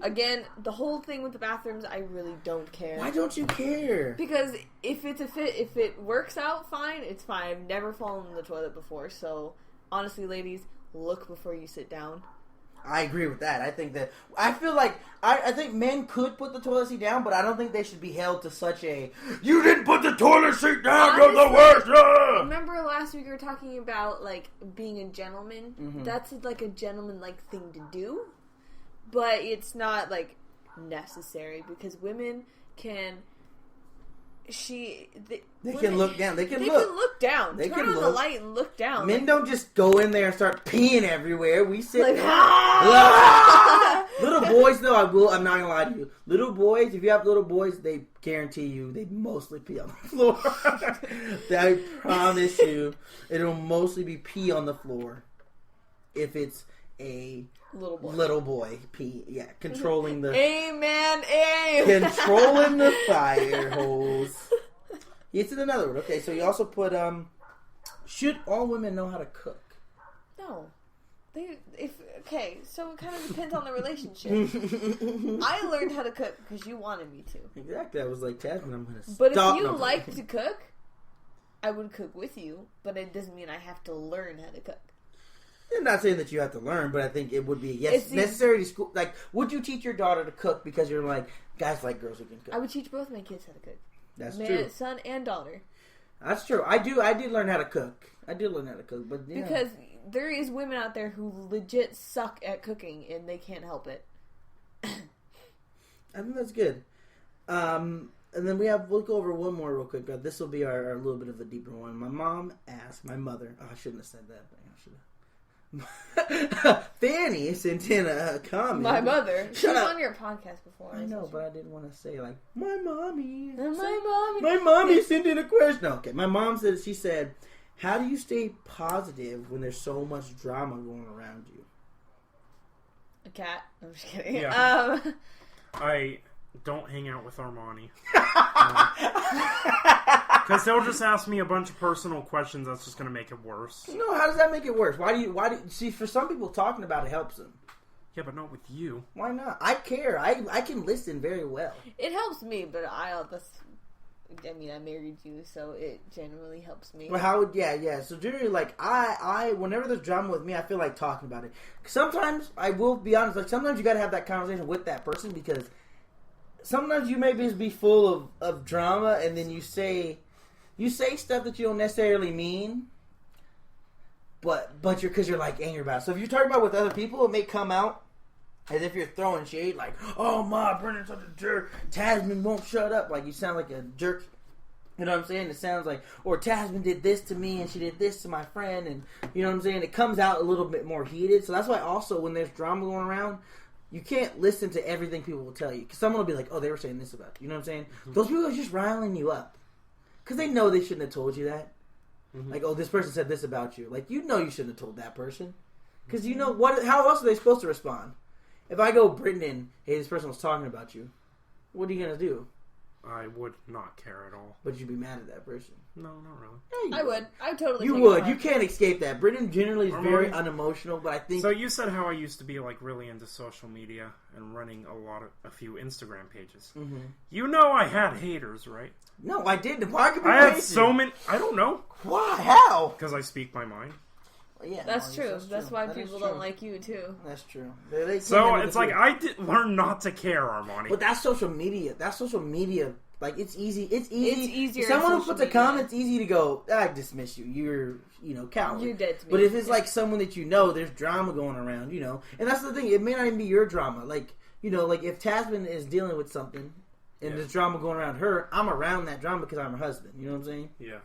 Again, the whole thing with the bathrooms, I really don't care. Why don't you care? Because if it works out fine, it's fine. I've never fallen in the toilet before, so honestly, ladies, look before you sit down. I agree with that. I think men could put the toilet seat down, but I don't think they should be held to such a, you didn't put the toilet seat down, you're the worst! Remember last week we were talking about, like, being a gentleman? Mm-hmm. That's, like, a gentleman-like thing to do. But it's not, like, necessary, because women can... They can look down. They can look down. Turn on the light and look down. Men don't just go in there and start peeing everywhere. We sit like, there. Little boys, though, I'm not going to lie to you. Little boys, if you have little boys, they guarantee you they mostly pee on the floor. I promise you, it'll mostly be pee on the floor. If it's a little boy pee. Yeah, controlling the... Amen. Controlling the fire hose. It's in another one. Okay, so you also put, should all women know how to cook? No. So it kind of depends on the relationship. I learned how to cook because you wanted me to. Exactly. I was like, Tasman, I'm going to stop. But if you like to cook, I would cook with you, but it doesn't mean I have to learn how to cook. I'm not saying that you have to learn, but I think it would be necessary to school. Like, would you teach your daughter to cook because you're like, guys like girls who can cook? I would teach both my kids how to cook. That's true. Son and daughter. That's true. I did learn how to cook. But yeah. Because there is women out there who legit suck at cooking and they can't help it. I think that's good. And then we'll go over one more real quick. This will be our little bit of a deeper one. My mother. Oh, I shouldn't have said that. Fanny sent in a comment. My mother. She was on your podcast before. I know, but I didn't want to say like my mommy. My My mommy sent in a question. No, okay. My mom said, she said, how do you stay positive when there's so much drama going around you? A cat. I'm just kidding. Yeah. I don't hang out with Armani. Because they'll just ask me a bunch of personal questions that's just going to make it worse. No, how does that make it worse? Why do see, for some people, talking about it helps them. Yeah, but not with you. Why not? I care. I can listen very well. It helps me, but I married you, so it generally helps me. But how would, yeah. So generally, like, I whenever there's drama with me, I feel like talking about it. Sometimes, I will be honest, like, sometimes you gotta have that conversation with that person, because sometimes you may just be full of drama, and then you say stuff that you don't necessarily mean, but you're like angry about it. So if you're talking about it with other people, it may come out as if you're throwing shade, like, oh my, Brendan's such a jerk, Tasman won't shut up, like you sound like a jerk. You know what I'm saying? It sounds like, or Tasman did this to me and she did this to my friend, and you know what I'm saying? It comes out a little bit more heated. So that's why also when there's drama going around, you can't listen to everything people will tell you, because someone will be like, oh, they were saying this about you. You know what I'm saying? Mm-hmm. Those people are just riling you up. Because they know they shouldn't have told you that. Mm-hmm. Like, oh, this person said this about you. Like, you know you shouldn't have told that person. Because you know, how else are they supposed to respond? If I go, Brendan, hey, this person was talking about you, what are you going to do? I would not care at all. But you'd be mad at that person. No, not really. Yeah, I would. I would totally. You would. You can't escape that. Brendan generally is very unemotional, but I think... So you said how I used to be, like, really into social media and running a few Instagram pages. Mm-hmm. You know I had haters, right? No, I didn't. Why could people I had so many... I don't know. Why? How? Because I speak my mind. Well, yeah, that's true. That's why people don't like you, too. That's true. So it's like, I did learn not to care, Armani. But that's social media. That's social media. Like, it's easy. It's easier. Someone who puts a comment, it's easy to go, I dismiss you. You're, coward. You're dead to me. But if it's like someone that you know, there's drama going around, And that's the thing. It may not even be your drama. Like, like if Tasman is dealing with something and there's drama going around her, I'm around that drama because I'm her husband. You know what I'm saying? Yeah.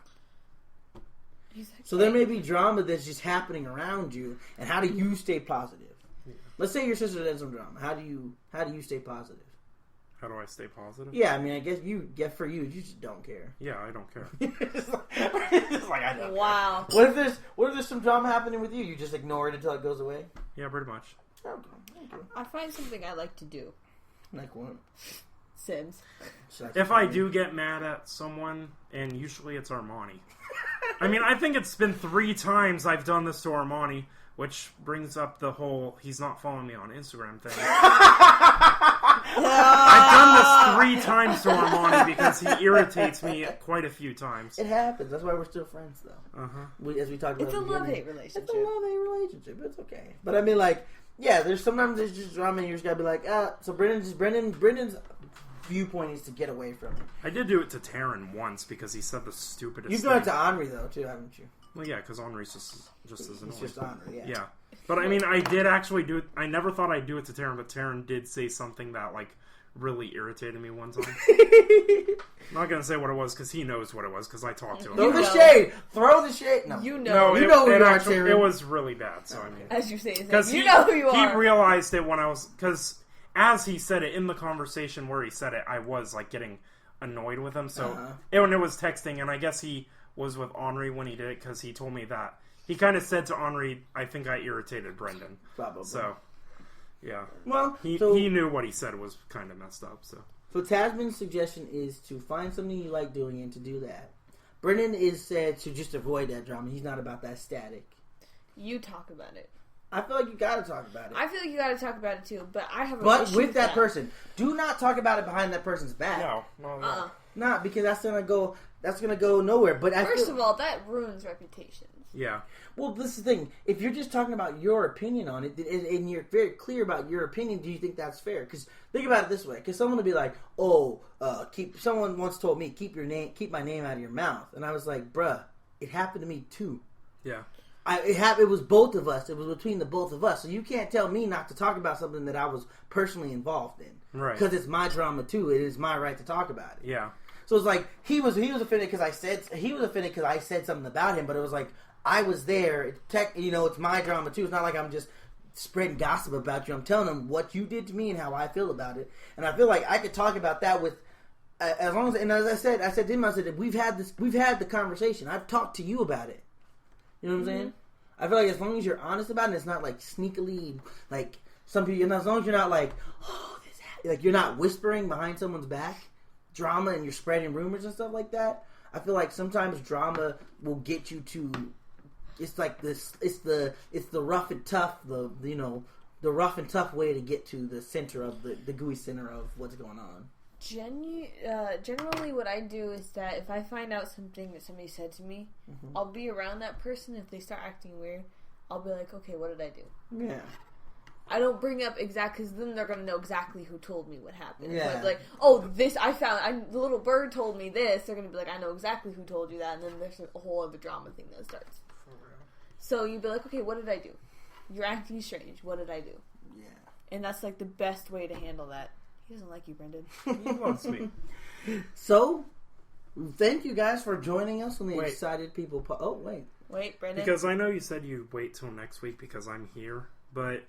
So there may be drama that's just happening around you, and how do you stay positive? Yeah. Let's say your sister's in some drama. How do you stay positive? How do I stay positive? Yeah, I mean, I guess for you just don't care. Yeah, I don't care. It's like I don't. Wow. Care. What if there's some drama happening with you? You just ignore it until it goes away? Yeah, pretty much. Okay. I find something I like to do. Like what? Sims. If I do get mad at someone, and usually it's Armani. I mean, I think it's been 3 times I've done this to Armani, which brings up the whole he's not following me on Instagram thing. I've done this 3 times to Armani because he irritates me quite a few times. It happens. That's why we're still friends, though. As we talked about, it's a love-hate relationship. It's a love-hate relationship. It's okay. But I mean, like, yeah, there's just drama, and you just gotta be like, so Brendan's viewpoint is to get away from it. I did do it to Taryn once because he said the stupidest You've done it to Henri, though, too, haven't you? Well, yeah, because Henri's just as annoying. It's just Henri, yeah. Yeah. But, I mean, I did actually do it. I never thought I'd do it to Taryn, but Taryn did say something that, like, really irritated me one time. I'm not going to say what it was because he knows what it was because I talked to him. Throw the shade! Throw the shade! No. You know. You know who you are, Taryn. It was really bad, so I mean. As you say, you know who you are. He realized it when I was... Because... As he said it, in the conversation where he said it, I was, like, getting annoyed with him. So, when it was texting, and I guess he was with Henri when he did it, because he told me that. He kind of said to Henri, I think I irritated Brendan. Probably. So, yeah. Well, he knew what he said was kind of messed up, so. So, Tasman's suggestion is to find something you like doing and to do that. Brendan is said to just avoid that drama. He's not about that static. You talk about it. I feel like you gotta talk about it. I feel like you gotta talk about it too, but I have a But with that person. Do not talk about it behind that person's back. No. Not because that's gonna go nowhere. But First of all, that ruins reputations. Yeah. Well, this is the thing. If you're just talking about your opinion on it, and you're very clear about your opinion, do you think that's fair? Because think about it this way. Because someone will be like, someone once told me, keep my name out of your mouth. And I was like, bruh, it happened to me too. Yeah. It was both of us. It was between the both of us. So you can't tell me not to talk about something that I was personally involved in. Right. Because it's my drama too. It is my right to talk about it. Yeah. So it's like he was offended because I said something about him, but it was like I was there. It's my drama too. It's not like I'm just spreading gossip about you. I'm telling them what you did to me and how I feel about it. And I feel like I could talk about that with, as long as, and as I said to him, I said, we've had the conversation. I've talked to you about it. You know what I'm saying? I feel like as long as you're honest about it, it's not like sneakily, like some people, as long as you're not like, oh, this happened. Like you're not whispering behind someone's back drama and you're spreading rumors and stuff like that. I feel like sometimes drama will get you to, it's like this, it's the rough and tough, the rough and tough way to get to the center of the gooey center of what's going on. Generally what I do is that if I find out something that somebody said to me, I'll be around that person. If they start acting weird, I'll be like, okay, what did I do? Yeah. I don't bring up because then they're going to know exactly who told me what happened. Yeah. Like, oh, this, the little bird told me this. They're going to be like, I know exactly who told you that. And then there's a whole other drama thing that starts. For real. So you'd be like, okay, what did I do? You're acting strange. What did I do? Yeah. And that's like the best way to handle that. He doesn't like you, Brendan. He loves me. So, thank you guys for joining us on the Excited People Wait, Brendan. Because I know you said you'd wait till next week because I'm here, but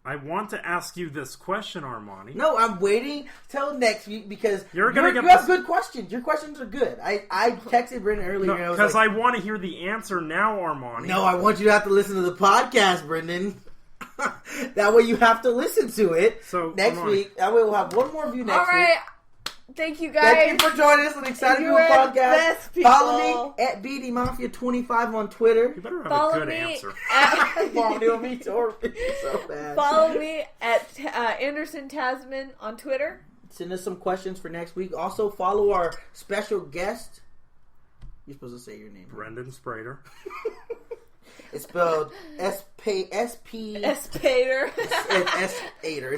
I want to ask you this question, Armani. No, I'm waiting till next week because you have good questions. Your questions are good. I texted Brendan earlier. Because I want to hear the answer now, Armani. No, I want you to have to listen to the podcast, Brendan. That way you have to listen to it. So next week, that way we'll have one more view next week. All right. Thank you guys. Thank you for joining us on the Excited People Podcast. Follow me at BD Mafia 25 on Twitter. You better have a good answer. Follow me at Anderson Tasman on Twitter. Send us some questions for next week. Also follow our special guest. You're supposed to say your name. Brendan Sprader. It's spelled S-P... S-Pater. It's S-Pater.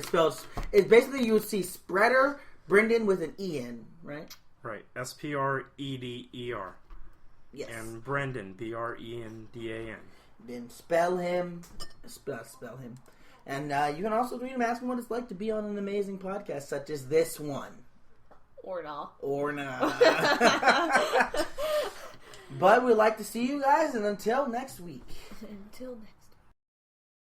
It's basically you would see Spreader, Brendan with an E-N, right? Right. S-P-R-E-D-E-R. Yes. And Brendan, B-R-E-N-D-A-N. Then spell him. And you can also tweet him, ask him what it's like to be on an amazing podcast such as this one. Or not. But we'd like to see you guys, and until next week. Until next